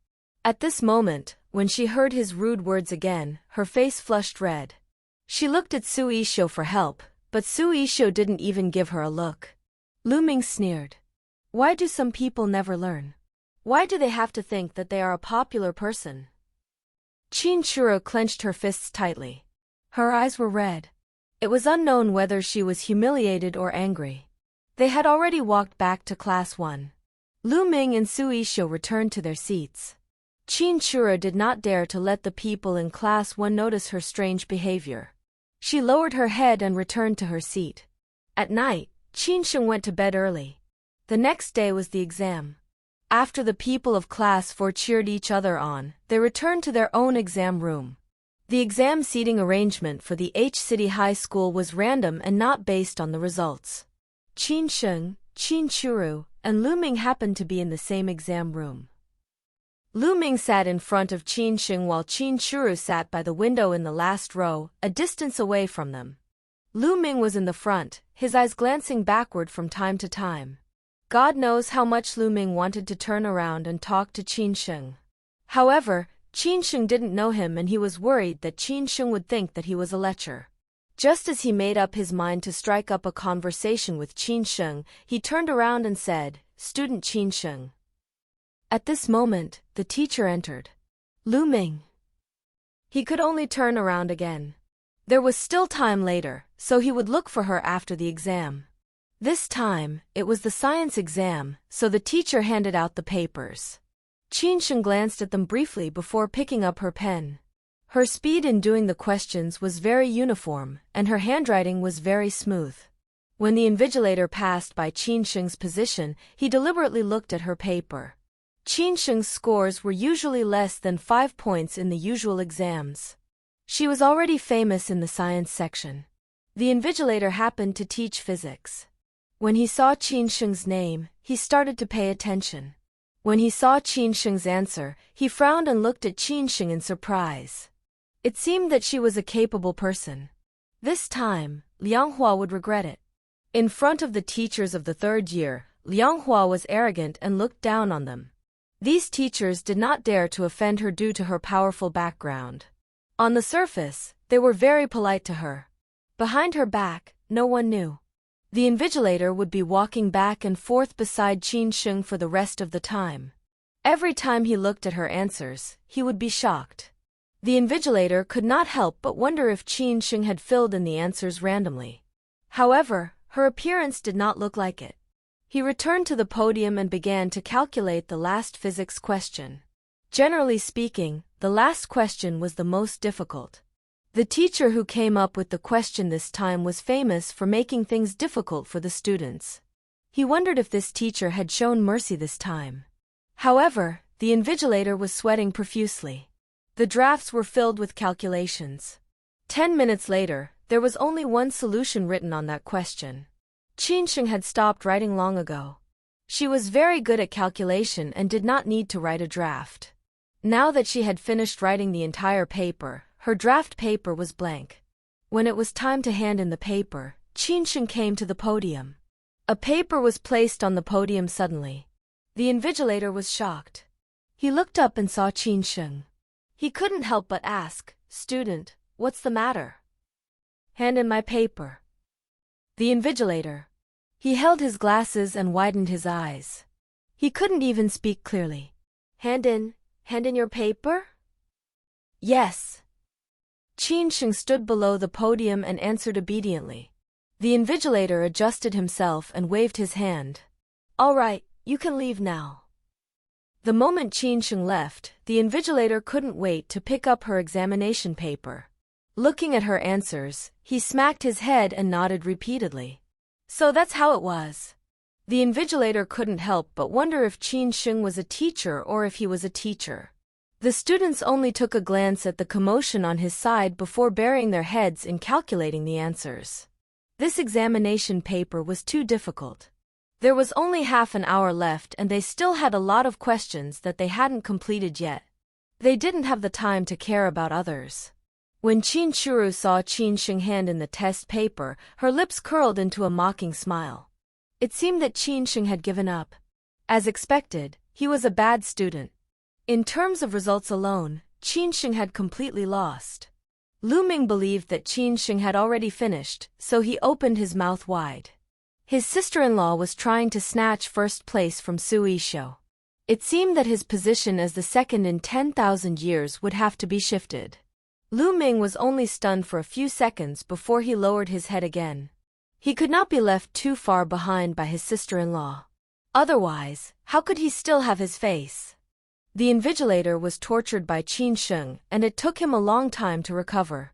At this moment, when she heard his rude words again, her face flushed red. She looked at Su Yisho for help, but Su Yisho didn't even give her a look. Lu Ming sneered. Why do some people never learn? Why do they have to think that they are a popular person? Qin Shuru clenched her fists tightly. Her eyes were red. It was unknown whether she was humiliated or angry. They had already walked back to Class 1. Lu Ming and Su Yisho returned to their seats. Qin Shuru did not dare to let the people in Class 1 notice her strange behavior. She lowered her head and returned to her seat. At night, Qin Sheng went to bed early. The next day was the exam. After the people of Class 4 cheered each other on, they returned to their own exam room. The exam seating arrangement for the H City High School was random and not based on the results. Qin Sheng, Qin Shuru, and Lu Ming happened to be in the same exam room. Lu Ming sat in front of Qin Sheng while Qin Shuru sat by the window in the last row, a distance away from them. Lu Ming was in the front, his eyes glancing backward from time to time. God knows how much Lu Ming wanted to turn around and talk to Qin Sheng. However, Qin Sheng didn't know him and he was worried that Qin Sheng would think that he was a lecher. Just as he made up his mind to strike up a conversation with Qin Sheng, he turned around and said, Student Qin Sheng. At this moment, the teacher entered. Lu Ming. He could only turn around again. There was still time later, so he would look for her after the exam. This time, it was the science exam, so the teacher handed out the papers. Qin Sheng glanced at them briefly before picking up her pen. Her speed in doing the questions was very uniform, and her handwriting was very smooth. When the invigilator passed by Qin Sheng's position, he deliberately looked at her paper. Qin Sheng's scores were usually less than 5 points in the usual exams. She was already famous in the science section. The invigilator happened to teach physics. When he saw Qin Sheng's name, he started to pay attention. When he saw Qin Sheng's answer, he frowned and looked at Qin Sheng in surprise. It seemed that she was a capable person. This time, Liang Hua would regret it. In front of the teachers of the third year, Liang Hua was arrogant and looked down on them. These teachers did not dare to offend her due to her powerful background. On the surface, they were very polite to her. Behind her back, no one knew. The invigilator would be walking back and forth beside Qin Sheng for the rest of the time. Every time he looked at her answers, he would be shocked. The invigilator could not help but wonder if Qin Sheng had filled in the answers randomly. However, her appearance did not look like it. He returned to the podium and began to calculate the last physics question. Generally speaking, the last question was the most difficult. The teacher who came up with the question this time was famous for making things difficult for the students. He wondered if this teacher had shown mercy this time. However, the invigilator was sweating profusely. The drafts were filled with calculations. 10 minutes later, there was only one solution written on that question. Qin Sheng had stopped writing long ago. She was very good at calculation and did not need to write a draft. Now that she had finished writing the entire paper, her draft paper was blank. When it was time to hand in the paper, Qin Sheng came to the podium. A paper was placed on the podium suddenly. The invigilator was shocked. He looked up and saw Qin Sheng. He couldn't help but ask, Student, what's the matter? Hand in my paper. The invigilator. He held his glasses and widened his eyes. He couldn't even speak clearly. Hand in your paper? Yes. Qin Sheng stood below the podium and answered obediently. The invigilator adjusted himself and waved his hand. All right, you can leave now. The moment Qin Sheng left, the invigilator couldn't wait to pick up her examination paper. Looking at her answers, he smacked his head and nodded repeatedly. So that's how it was. The invigilator couldn't help but wonder if Qin Sheng was a teacher or if he was a teacher. The students only took a glance at the commotion on his side before burying their heads in calculating the answers. This examination paper was too difficult. There was only half an hour left and they still had a lot of questions that they hadn't completed yet. They didn't have the time to care about others. When Qin Churu saw Qin Sheng's hand in the test paper, her lips curled into a mocking smile. It seemed that Qin Sheng had given up. As expected, he was a bad student. In terms of results alone, Qin Sheng had completely lost. Lu Ming believed that Qin Sheng had already finished, so he opened his mouth wide. His sister-in-law was trying to snatch first place from Su Yishou. It seemed that his position as the second in 10,000 years would have to be shifted. Lu Ming was only stunned for a few seconds before he lowered his head again. He could not be left too far behind by his sister-in-law. Otherwise, how could he still have his face? The invigilator was tortured by Qin Sheng, and it took him a long time to recover.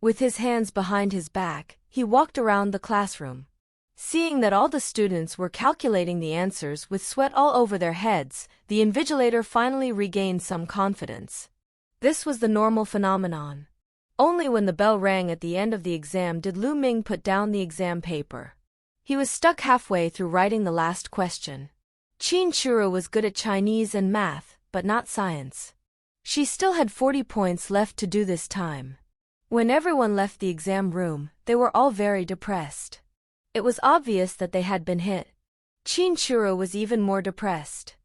With his hands behind his back, he walked around the classroom. Seeing that all the students were calculating the answers with sweat all over their heads, the invigilator finally regained some confidence. This was the normal phenomenon. Only when the bell rang at the end of the exam did Lu Ming put down the exam paper. He was stuck halfway through writing the last question. Qin Churu was good at Chinese and math, but not science. She still had 40 points left to do this time. When everyone left the exam room, they were all very depressed. It was obvious that they had been hit. Qin Churu was even more depressed.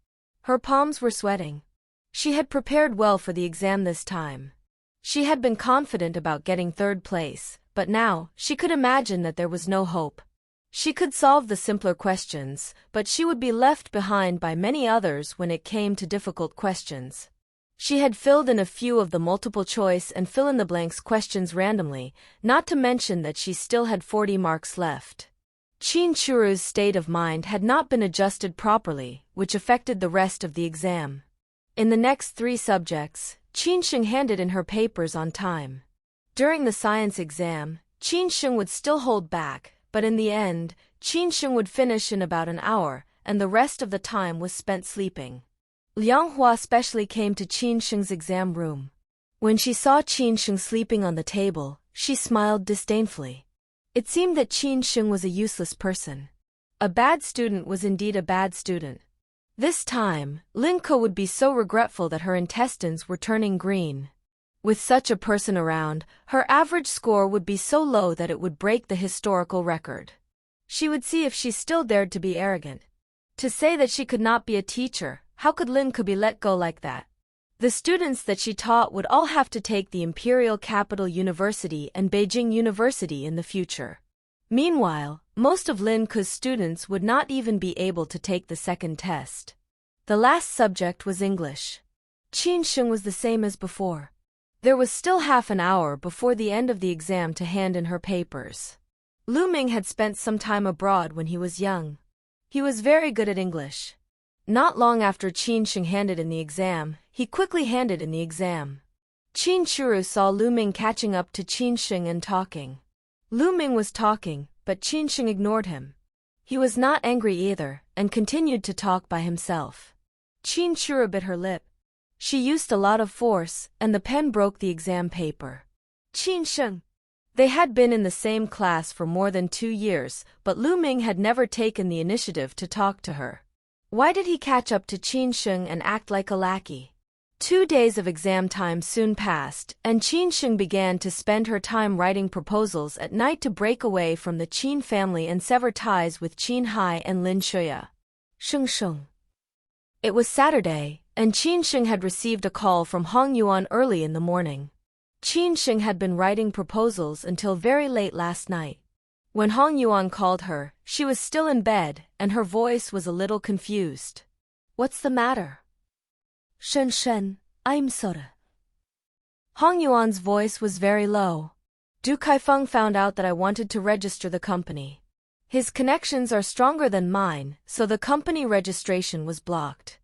Her palms were sweating. She had prepared well for the exam this time. She had been confident about getting third place, but now, she could imagine that there was no hope. She could solve the simpler questions, but she would be left behind by many others when it came to difficult questions. She had filled in a few of the multiple choice and fill-in-the-blanks questions randomly, not to mention that she still had 40 marks left. Qin Churu's state of mind had not been adjusted properly, which affected the rest of the exam. In the next 3 subjects, Qin Sheng handed in her papers on time. During the science exam, Qin Sheng would still hold back, but in the end, Qin Sheng would finish in about an hour, and the rest of the time was spent sleeping. Liang Hua especially came to Qin Sheng's exam room. When she saw Qin Sheng sleeping on the table, she smiled disdainfully. It seemed that Qin Sheng was a useless person. A bad student was indeed a bad student. This time, Lin Ke would be so regretful that her intestines were turning green. With such a person around, her average score would be so low that it would break the historical record. She would see if she still dared to be arrogant. To say that she could not be a teacher, how could Lin Ke be let go like that? The students that she taught would all have to take the Imperial Capital University and Beijing University in the future. Meanwhile, most of Lin Ke's students would not even be able to take the second test. The last subject was English. Qin Sheng was the same as before. There was still half an hour before the end of the exam to hand in her papers. Lu Ming had spent some time abroad when he was young. He was very good at English. Not long after Qin Sheng handed in the exam, he quickly handed in the exam. Qin Churu saw Lu Ming catching up to Qin Sheng and talking. Lu Ming was talking, but Qin Sheng ignored him. He was not angry either, and continued to talk by himself. Qin Churu bit her lip. She used a lot of force, and the pen broke the exam paper. Qin Sheng. They had been in the same class for more than 2 years, but Lu Ming had never taken the initiative to talk to her. Why did he catch up to Qin Sheng and act like a lackey? 2 days of exam time soon passed, and Qin Sheng began to spend her time writing proposals at night to break away from the Qin family and sever ties with Qin Hai and Lin Shuya. Sheng Sheng. It was Saturday, and Qin Sheng had received a call from Hong Yuan early in the morning. Qin Sheng had been writing proposals until very late last night. When Hong Yuan called her, she was still in bed, and her voice was a little confused. What's the matter? Shen, I'm sorry. Hong Yuan's voice was very low. Du Kaifeng found out that I wanted to register the company. His connections are stronger than mine, so the company registration was blocked.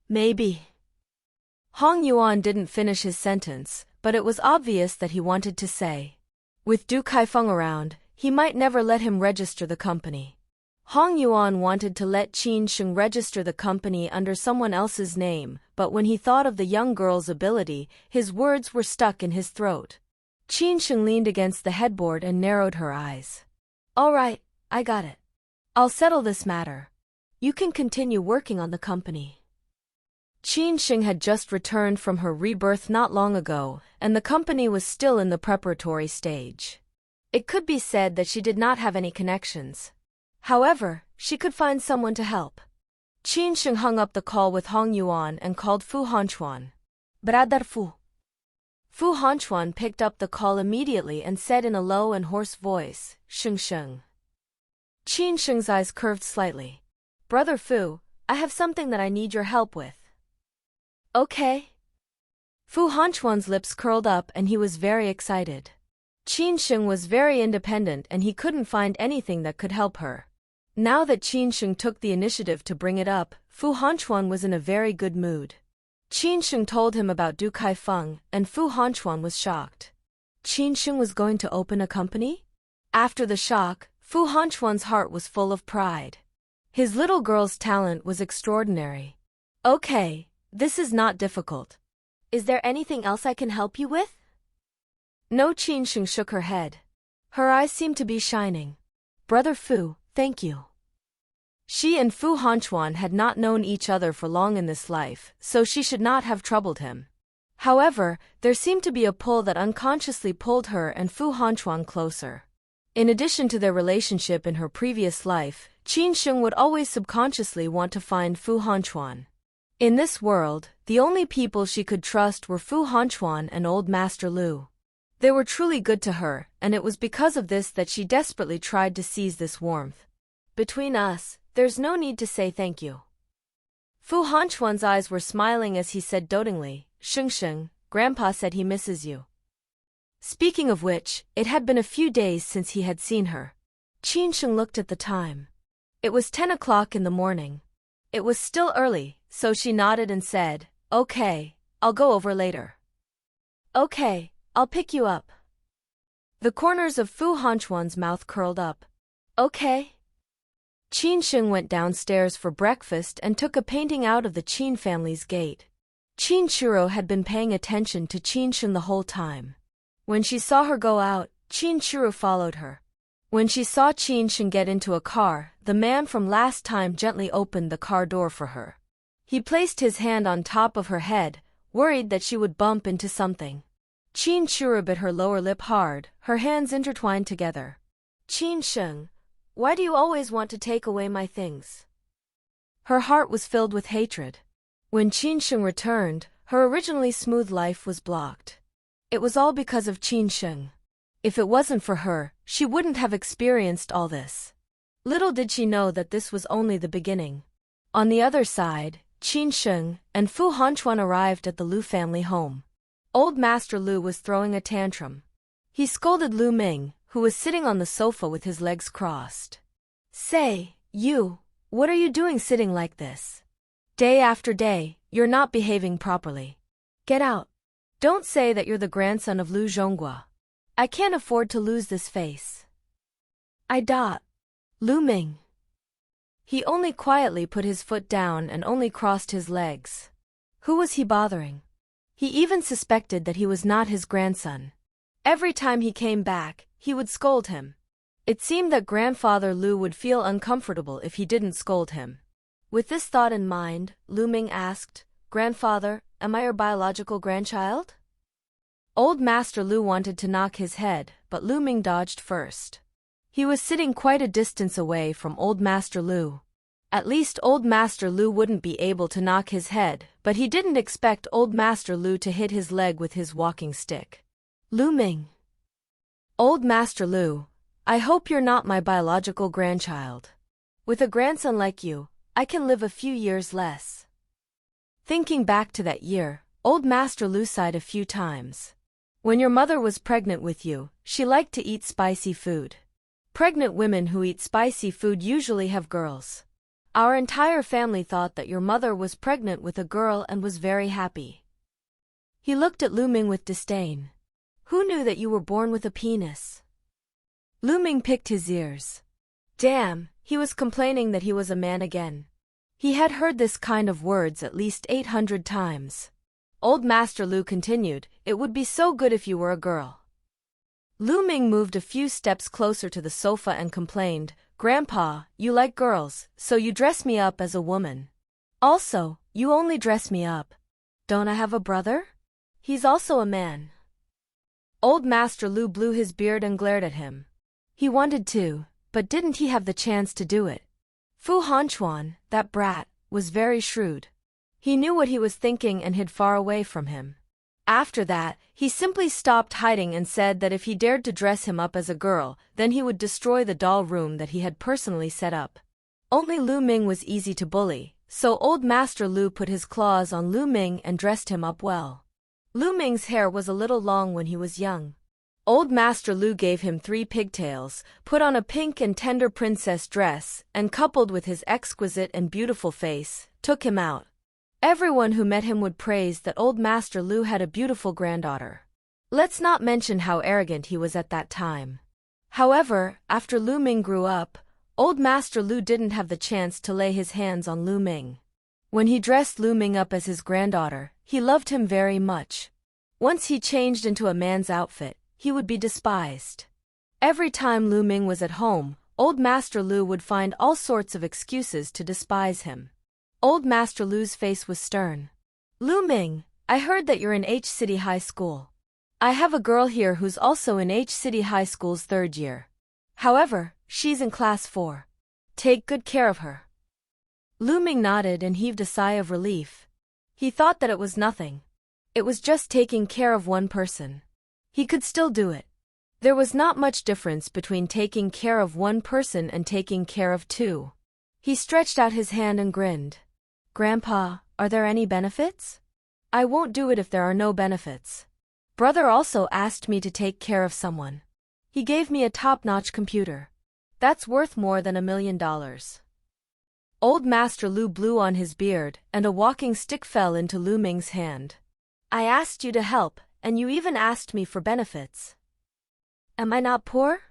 Maybe. Hong Yuan didn't finish his sentence, but it was obvious that he wanted to say. With Du Kaifeng around, he might never let him register the company. Hong Yuan wanted to let Qin Sheng register the company under someone else's name, but when he thought of the young girl's ability, his words were stuck in his throat. Qin Sheng leaned against the headboard and narrowed her eyes. All right, I got it. I'll settle this matter. You can continue working on the company. Qin Sheng had just returned from her rebirth not long ago, and the company was still in the preparatory stage. It could be said that she did not have any connections. However, she could find someone to help. Qin Sheng hung up the call with Hong Yuan and called Fu Hanchuan. Brother Fu. Fu Hanchuan picked up the call immediately and said in a low and hoarse voice, Sheng Sheng. Qin Sheng's eyes curved slightly. Brother Fu, I have something that I need your help with. Okay. Fu Hanchuan's lips curled up and he was very excited. Qin Sheng was very independent and he couldn't find anything that could help her. Now that Qin Sheng took the initiative to bring it up, Fu Hanchuan was in a very good mood. Qin Sheng told him about Du Kai Feng, and Fu Hanchuan was shocked. Qin Sheng was going to open a company? After the shock, Fu Hanchuan's heart was full of pride. His little girl's talent was extraordinary. Okay, this is not difficult. Is there anything else I can help you with? No, Qin Sheng shook her head. Her eyes seemed to be shining. Brother Fu, thank you. She and Fu Hanchuan had not known each other for long in this life, so she should not have troubled him. However, there seemed to be a pull that unconsciously pulled her and Fu Hanchuan closer. In addition to their relationship in her previous life, Qin Sheng would always subconsciously want to find Fu Hanchuan. In this world, the only people she could trust were Fu Hanchuan and Old Master Lu. They were truly good to her, and it was because of this that she desperately tried to seize this warmth. Between us, there's no need to say thank you. Fu Hanchuan's eyes were smiling as he said dotingly, Sheng Sheng, Grandpa said he misses you. Speaking of which, it had been a few days since he had seen her. Qin Sheng looked at the time. It was 10 o'clock in the morning. It was still early, so she nodded and said, Okay, I'll go over later. Okay, I'll pick you up. The corners of Fu Hanchuan's mouth curled up. Okay. Qin Sheng went downstairs for breakfast and took a painting out of the Qin family's gate. Qin Churo had been paying attention to Qin Sheng the whole time. When she saw her go out, Qin Churo followed her. When she saw Qin Sheng get into a car, the man from last time gently opened the car door for her. He placed his hand on top of her head, worried that she would bump into something. Qin Churo bit her lower lip hard, her hands intertwined together. Qin Sheng, why do you always want to take away my things? Her heart was filled with hatred. When Qin Sheng returned, her originally smooth life was blocked. It was all because of Qin Sheng. If it wasn't for her, she wouldn't have experienced all this. Little did she know that this was only the beginning. On the other side, Qin Sheng and Fu Hanchuan arrived at the Lu family home. Old Master Lu was throwing a tantrum. He scolded Lu Ming, who was sitting on the sofa with his legs crossed. Say, you, what are you doing sitting like this? Day after day, you're not behaving properly. Get out. Don't say that you're the grandson of Lu Zhonghua. I can't afford to lose this face. Lu Ming. He only quietly put his foot down and only crossed his legs. Who was he bothering? He even suspected that he was not his grandson. Every time he came back, he would scold him. It seemed that Grandfather Lu would feel uncomfortable if he didn't scold him. With this thought in mind, Lu Ming asked, Grandfather, am I your biological grandchild? Old Master Lu wanted to knock his head, but Lu Ming dodged first. He was sitting quite a distance away from Old Master Lu. At least Old Master Lu wouldn't be able to knock his head, but he didn't expect Old Master Lu to hit his leg with his walking stick. Lu Ming. Old Master Lu, I hope you're not my biological grandchild. With a grandson like you, I can live a few years less. Thinking back to that year, Old Master Lu sighed a few times. When your mother was pregnant with you, she liked to eat spicy food. Pregnant women who eat spicy food usually have girls. Our entire family thought that your mother was pregnant with a girl and was very happy. He looked at Lu Ming with disdain. Who knew that you were born with a penis? Lu Ming picked his ears. Damn, He was complaining that he was a man again. He had heard this kind of words at least 800 times. Old Master Lu continued, "It would be so good if you were a girl." Lu Ming moved a few steps closer to the sofa and complained, "Grandpa, you like girls, so you dress me up as a woman. Also, you only dress me up. Don't I have a brother? He's also a man." Old Master Lu blew his beard and glared at him. He wanted to, but didn't he have the chance to do it? Fu Hanchuan, that brat, was very shrewd. He knew what he was thinking and hid far away from him. After that, he simply stopped hiding and said that if he dared to dress him up as a girl, then he would destroy the doll room that he had personally set up. Only Lu Ming was easy to bully, so Old Master Lu put his claws on Lu Ming and dressed him up well. Lu Ming's hair was a little long when he was young. Old Master Lu gave him 3 pigtails, put on a pink and tender princess dress, and coupled with his exquisite and beautiful face, took him out. Everyone who met him would praise that Old Master Lu had a beautiful granddaughter. Let's not mention how arrogant he was at that time. However, after Lu Ming grew up, Old Master Lu didn't have the chance to lay his hands on Lu Ming. When he dressed Lu Ming up as his granddaughter, he loved him very much. Once he changed into a man's outfit, he would be despised. Every time Lu Ming was at home, Old Master Lu would find all sorts of excuses to despise him. Old Master Lu's face was stern. "Lu Ming, I heard that you're in H City High School. I have a girl here who's also in H City High School's 3rd year. However, she's in class 4. Take good care of her." Lu Ming nodded and heaved a sigh of relief. He thought that it was nothing. It was just taking care of one person. He could still do it. There was not much difference between taking care of one person and taking care of 2. He stretched out his hand and grinned. "Grandpa, are there any benefits?" "I won't do it if there are no benefits. Brother also asked me to take care of someone. He gave me a top-notch computer. That's worth more than $1 million. Old Master Lu blew on his beard, and a walking stick fell into Lu Ming's hand. "I asked you to help, and you even asked me for benefits. Am I not poor?"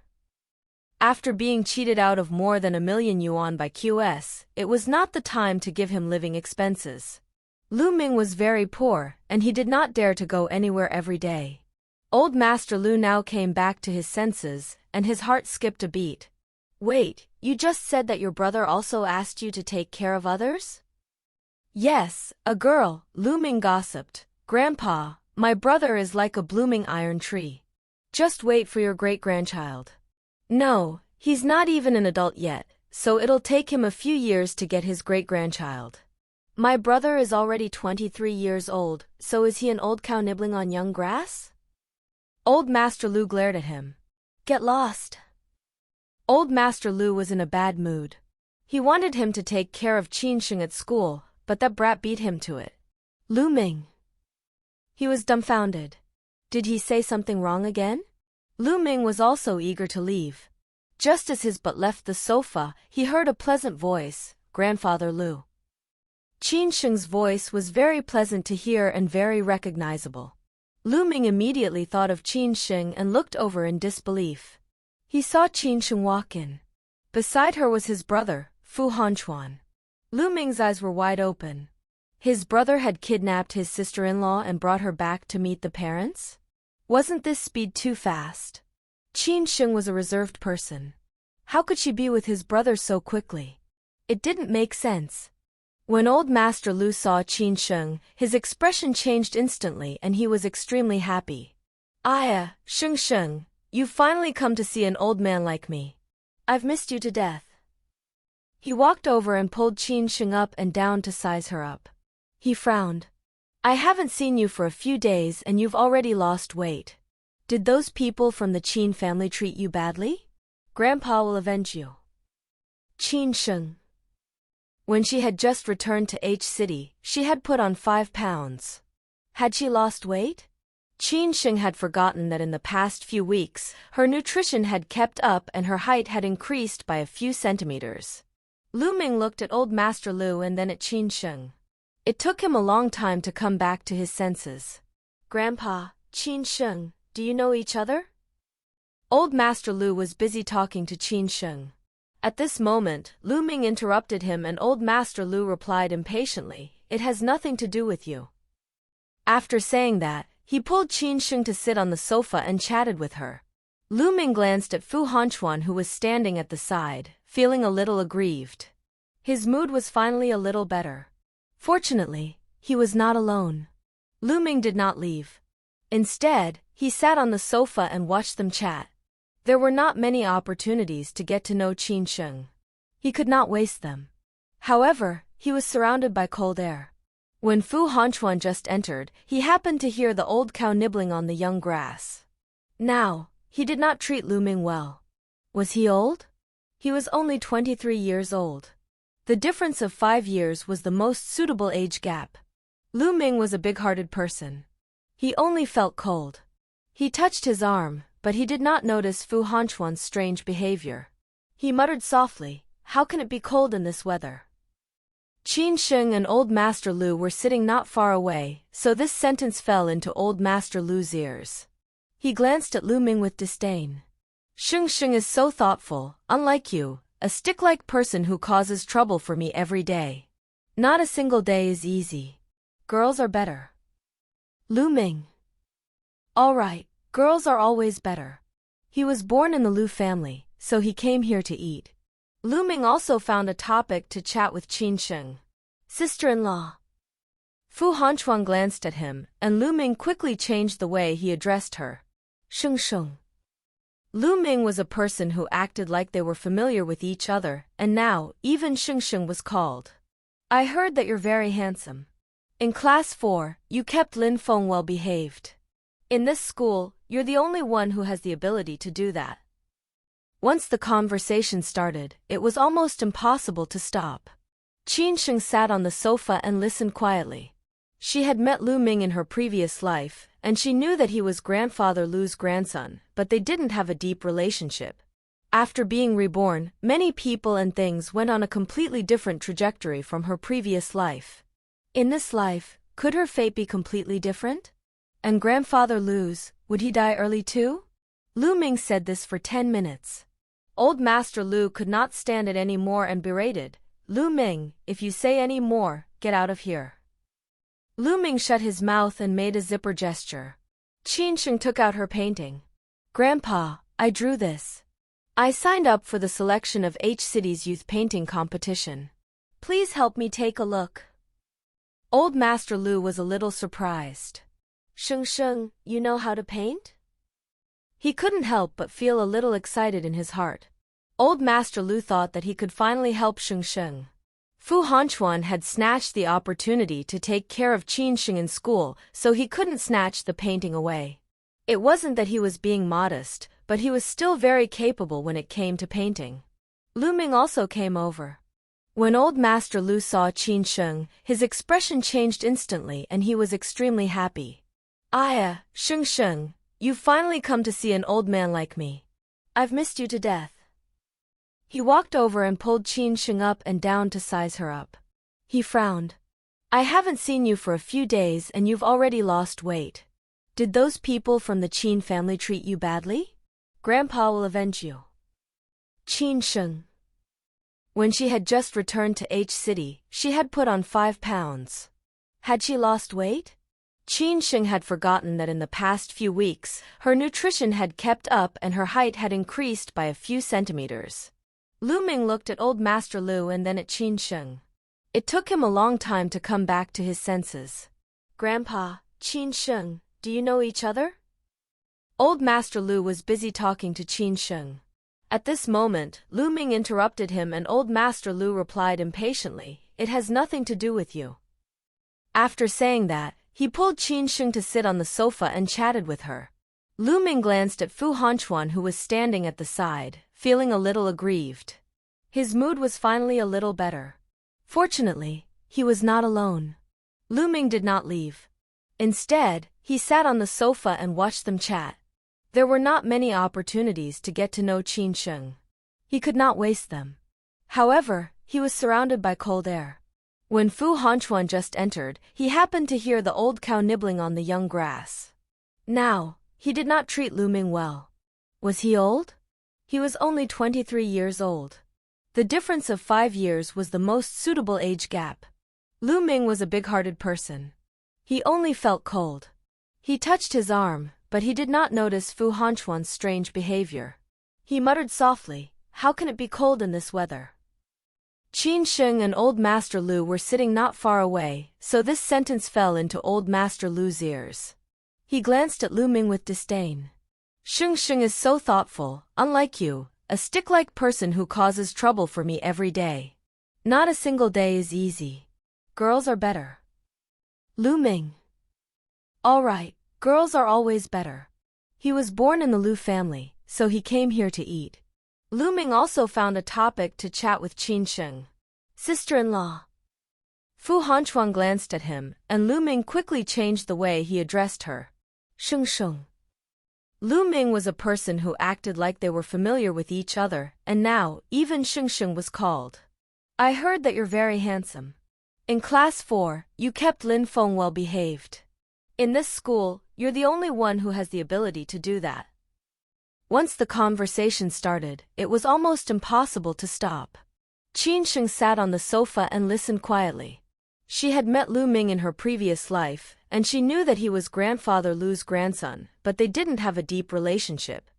After being cheated out of more than $1 million yuan by QS, it was not the time to give him living expenses. Lu Ming was very poor, and he did not dare to go anywhere every day. Old Master Lu now came back to his senses, and his heart skipped a beat. "Wait, you just said that your brother also asked you to take care of others?" "Yes, a girl," Lu Ming gossiped. "Grandpa, my brother is like a blooming iron tree. Just wait for your great-grandchild. No, he's not even an adult yet, so it'll take him a few years to get his great-grandchild. My brother is already 23 years old, so is he an old cow nibbling on young grass?" Old Master Lu glared at him. "Get lost." Old Master Lu was in a bad mood. He wanted him to take care of Qin Sheng at school, but that brat beat him to it. Lu Ming. He was dumbfounded. Did he say something wrong again? Lu Ming was also eager to leave. Just as his butt left the sofa, he heard a pleasant voice, "Grandfather Lu." Qin Sheng's voice was very pleasant to hear and very recognizable. Lu Ming immediately thought of Qin Sheng and looked over in disbelief. He saw Qin Sheng walk in. Beside her was his brother, Fu Hanchuan. Lu Ming's eyes were wide open. His brother had kidnapped his sister-in-law and brought her back to meet the parents? Wasn't this speed too fast? Qin Sheng was a reserved person. How could she be with his brother so quickly? It didn't make sense. When Old Master Lu saw Qin Sheng, his expression changed instantly and he was extremely happy. "Aya, Sheng Sheng, you've finally come to see an old man like me. I've missed you to death." He walked over and pulled Qin Sheng up and down to size her up. He frowned. "I haven't seen you for a few days and you've already lost weight. Did those people from the Qin family treat you badly? Grandpa will avenge you." Qin Sheng. When she had just returned to H City, she had put on 5 pounds. Had she lost weight? Qin Sheng had forgotten that in the past few weeks, her nutrition had kept up and her height had increased by a few centimeters. Lu Ming looked at Old Master Lu and then at Qin Sheng. It took him a long time to come back to his senses. "Grandpa, Qin Sheng, do you know each other?" Old Master Lu was busy talking to Qin Sheng. At this moment, Lu Ming interrupted him and old Master Lu replied impatiently, "It has nothing to do with you." After saying that, he pulled Qin Sheng to sit on the sofa and chatted with her. Lu Ming glanced at Fu Hanchuan who was standing at the side, feeling a little aggrieved. His mood was finally a little better. Fortunately, he was not alone. Lu Ming did not leave. Instead, he sat on the sofa and watched them chat. There were not many opportunities to get to know Qin Sheng. He could not waste them. However, he was surrounded by cold air. When Fu Hanchuan just entered, he happened to hear the old cow nibbling on the young grass. Now, he did not treat Lu Ming well. Was he old? He was only 23 years old. The difference of 5 years was the most suitable age gap. Lu Ming was a big-hearted person. He only felt cold. He touched his arm, but he did not notice Fu Hanchuan's strange behavior. He muttered softly, "How can it be cold in this weather?" Qin Sheng and Old Master Lu were sitting not far away, so this sentence fell into Old Master Lu's ears. He glanced at Lu Ming with disdain. "Sheng Sheng is so thoughtful, unlike you, a stick-like person who causes trouble for me every day. Not a single day is easy. Girls are better." Lu Ming. All right, girls are always better. He was born in the Lu family, so he came here to eat. Lu Ming also found a topic to chat with Qin Sheng. Sister-in-law. Fu Hanchuan glanced at him, and Lu Ming quickly changed the way he addressed her. Sheng Sheng. Lu Ming was a person who acted like they were familiar with each other, and now, even Sheng Sheng was called. "I heard that you're very handsome. In class 4, you kept Lin Feng well behaved. In this school, you're the only one who has the ability to do that." Once the conversation started, it was almost impossible to stop. Qin Sheng sat on the sofa and listened quietly. She had met Lu Ming in her previous life, and she knew that he was grandfather Lu's grandson, but they didn't have a deep relationship. After being reborn, many people and things went on a completely different trajectory from her previous life. In this life, could her fate be completely different? And grandfather Lu's, would he die early too? Lu Ming said this for 10 minutes. Old Master Lu could not stand it any more and berated, "Lu Ming, if you say any more, get out of here." Lu Ming shut his mouth and made a zipper gesture. Qin Sheng took out her painting. "Grandpa, I drew this. I signed up for the selection of H City's youth painting competition. Please help me take a look." Old Master Lu was a little surprised. "Sheng Sheng, you know how to paint?" He couldn't help but feel a little excited in his heart. Old Master Lu thought that he could finally help Sheng Sheng. Fu Hanchuan had snatched the opportunity to take care of Qin Sheng in school, so he couldn't snatch the painting away. It wasn't that he was being modest, but he was still very capable when it came to painting. Lu Ming also came over. When Old Master Lu saw Qin Sheng, his expression changed instantly and he was extremely happy. "Aya, Sheng Sheng, you've finally come to see an old man like me. I've missed you to death." He walked over and pulled Qin Sheng up and down to size her up. He frowned. "I haven't seen you for a few days and you've already lost weight. Did those people from the Qin family treat you badly? Grandpa will avenge you." Qin Sheng. When she had just returned to H City, she had put on 5 pounds. Had she lost weight? Qin Sheng had forgotten that in the past few weeks, her nutrition had kept up and her height had increased by a few centimeters. Lu Ming looked at Old Master Lu and then at Qin Sheng. It took him a long time to come back to his senses. "Grandpa, Qin Sheng, do you know each other?" Old Master Lu was busy talking to Qin Sheng. At this moment, Lu Ming interrupted him and Old Master Lu replied impatiently, "It has nothing to do with you." After saying that, he pulled Qin Sheng to sit on the sofa and chatted with her. Lu Ming glanced at Fu Hanchuan who was standing at the side, feeling a little aggrieved. His mood was finally a little better. Fortunately, he was not alone. Lu Ming did not leave. Instead, he sat on the sofa and watched them chat. There were not many opportunities to get to know Qin Sheng. He could not waste them. However, he was surrounded by cold air. When Fu Hanchuan just entered, he happened to hear the old cow nibbling on the young grass. Now, he did not treat Lu Ming well. Was he old? He was only 23 years old. The difference of 5 years was the most suitable age gap. Lu Ming was a big-hearted person. He only felt cold. He touched his arm, but he did not notice Fu Hanchuan's strange behavior. He muttered softly, "How can it be cold in this weather?" Qin Sheng and Old Master Lu were sitting not far away, so this sentence fell into Old Master Lu's ears. He glanced at Lu Ming with disdain. "Sheng Sheng is so thoughtful, unlike you, a stick-like person who causes trouble for me every day. Not a single day is easy. Girls are better." Lu Ming. All right, girls are always better. He was born in the Lu family, so he came here to eat. Lu Ming also found a topic to chat with Qin Sheng. Sister-in-law. Fu Hanchuan glanced at him, and Lu Ming quickly changed the way he addressed her. Sheng Sheng. Lu Ming was a person who acted like they were familiar with each other, and now, even Sheng Sheng was called. "I heard that you're very handsome. In class 4, you kept Lin Feng well behaved. In this school, you're the only one who has the ability to do that." Once the conversation started, it was almost impossible to stop. Qin Sheng sat on the sofa and listened quietly. She had met Lu Ming in her previous life, and she knew that he was grandfather Lu's grandson, but they didn't have a deep relationship.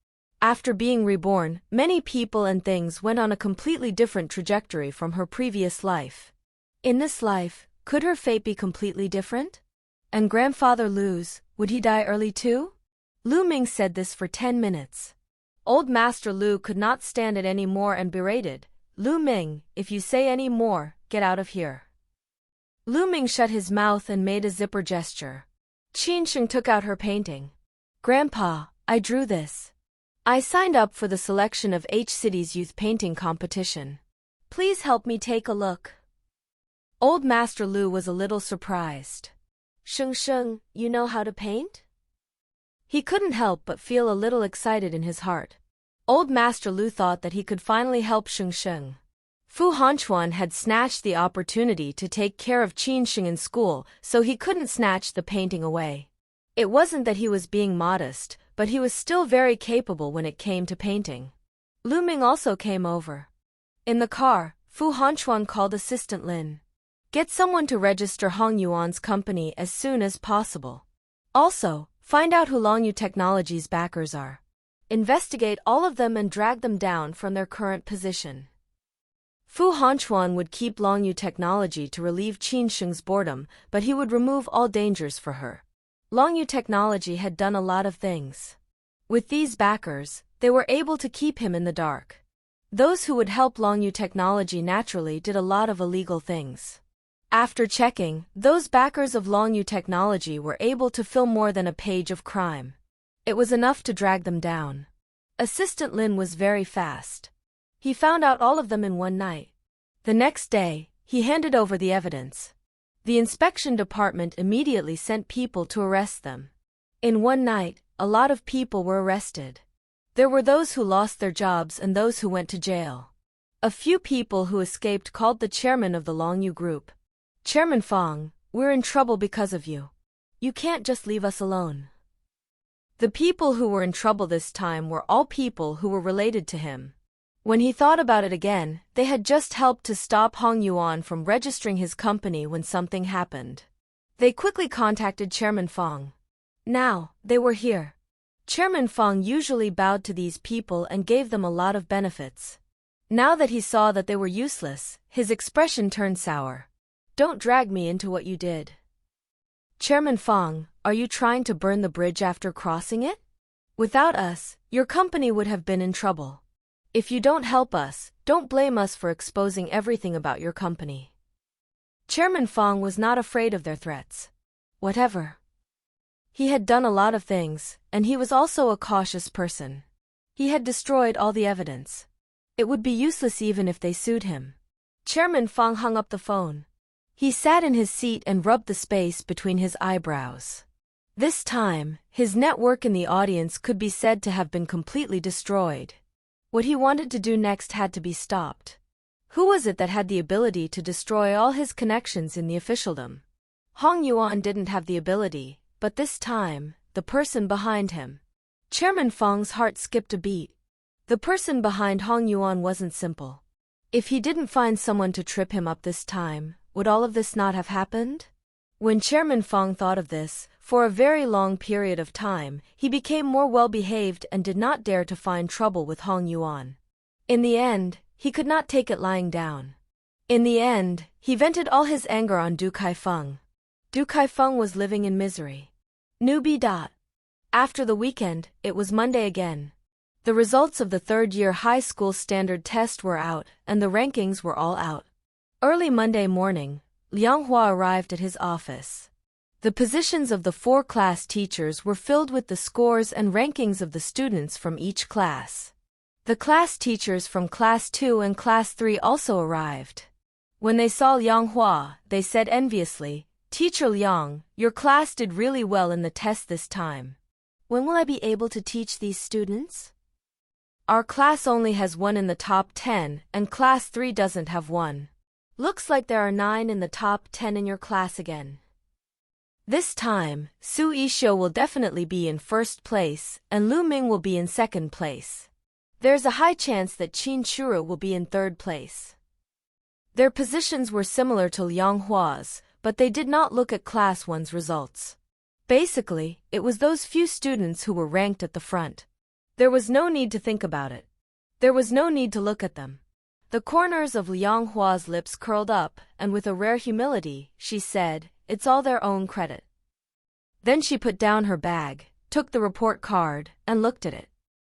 After being reborn, many people and things went on a completely different trajectory from her previous life. In this life, could her fate be completely different? And grandfather Lu's, would he die early too? Lu Ming said this for 10 minutes. Old Master Lu could not stand it any more and berated, "Lu Ming, if you say any more, get out of here." Lu Ming shut his mouth and made a zipper gesture. Qin Sheng took out her painting. "Grandpa, I drew this. I signed up for the selection of H City's youth painting competition. Please help me take a look." Old Master Lu was a little surprised. "Sheng Sheng, you know how to paint?" He couldn't help but feel a little excited in his heart. Old Master Lu thought that he could finally help Sheng Sheng. Fu Hanchuan had snatched the opportunity to take care of Qin Sheng in school, so he couldn't snatch the painting away. It wasn't that he was being modest, but he was still very capable when it came to painting. Lu Ming also came over. In the car, Fu Hanchuan called Assistant Lin. "Get someone to register Hong Yuan's company as soon as possible. Also, find out who Longyu Technology's backers are. Investigate all of them and drag them down from their current position." Fu Hanchuan would keep Longyu Technology to relieve Qin Sheng's boredom, but he would remove all dangers for her. Longyu Technology had done a lot of things. With these backers, they were able to keep him in the dark. Those who would help Longyu Technology naturally did a lot of illegal things. After checking, those backers of Longyu Technology were able to fill more than a page of crime. It was enough to drag them down. Assistant Lin was very fast. He found out all of them in one night. The next day, he handed over the evidence. The inspection department immediately sent people to arrest them. In one night, a lot of people were arrested. There were those who lost their jobs and those who went to jail. A few people who escaped called the chairman of the Longyu group. "Chairman Fong, we're in trouble because of you. You can't just leave us alone." The people who were in trouble this time were all people who were related to him. When he thought about it again, they had just helped to stop Hong Yuan from registering his company when something happened. They quickly contacted Chairman Fong. Now, they were here. Chairman Fong usually bowed to these people and gave them a lot of benefits. Now that he saw that they were useless, his expression turned sour. "Don't drag me into what you did." "Chairman Fong, are you trying to burn the bridge after crossing it? Without us, your company would have been in trouble. If you don't help us, don't blame us for exposing everything about your company." Chairman Fong was not afraid of their threats. Whatever. He had done a lot of things, and he was also a cautious person. He had destroyed all the evidence. It would be useless even if they sued him. Chairman Fong hung up the phone. He sat in his seat and rubbed the space between his eyebrows. This time, his network in the audience could be said to have been completely destroyed. What he wanted to do next had to be stopped. Who was it that had the ability to destroy all his connections in the officialdom? Hong Yuan didn't have the ability, but this time, the person behind him. Chairman Fong's heart skipped a beat. The person behind Hong Yuan wasn't simple. If he didn't find someone to trip him up this time, would all of this not have happened? When Chairman Feng thought of this, for a very long period of time, he became more well-behaved and did not dare to find trouble with Hong Yuan. In the end, he could not take it lying down. In the end, he vented all his anger on Du Kaifeng. Du Kaifeng was living in misery. Newbie. After the weekend, it was Monday again. The results of the third-year high school standard test were out, and the rankings were all out. Early Monday morning, Liang Hua arrived at his office. The positions of the 4 class teachers were filled with the scores and rankings of the students from each class. The class teachers from Class 2 and Class 3 also arrived. When they saw Liang Hua, they said enviously, "Teacher Liang, your class did really well in the test this time. When will I be able to teach these students? Our class only has 1 in the top 10, and Class 3 doesn't have 1. Looks like there are 9 in the top 10 in your class again. This time, Su Yishou will definitely be in first place, and Lu Ming will be in second place. There's a high chance that Qin Shuru will be in third place." Their positions were similar to Liang Hua's, but they did not look at Class 1's results. Basically, it was those few students who were ranked at the front. There was no need to think about it. There was no need to look at them. The corners of Liang Hua's lips curled up, and with a rare humility, she said, "It's all their own credit." Then she put down her bag, took the report card, and looked at it.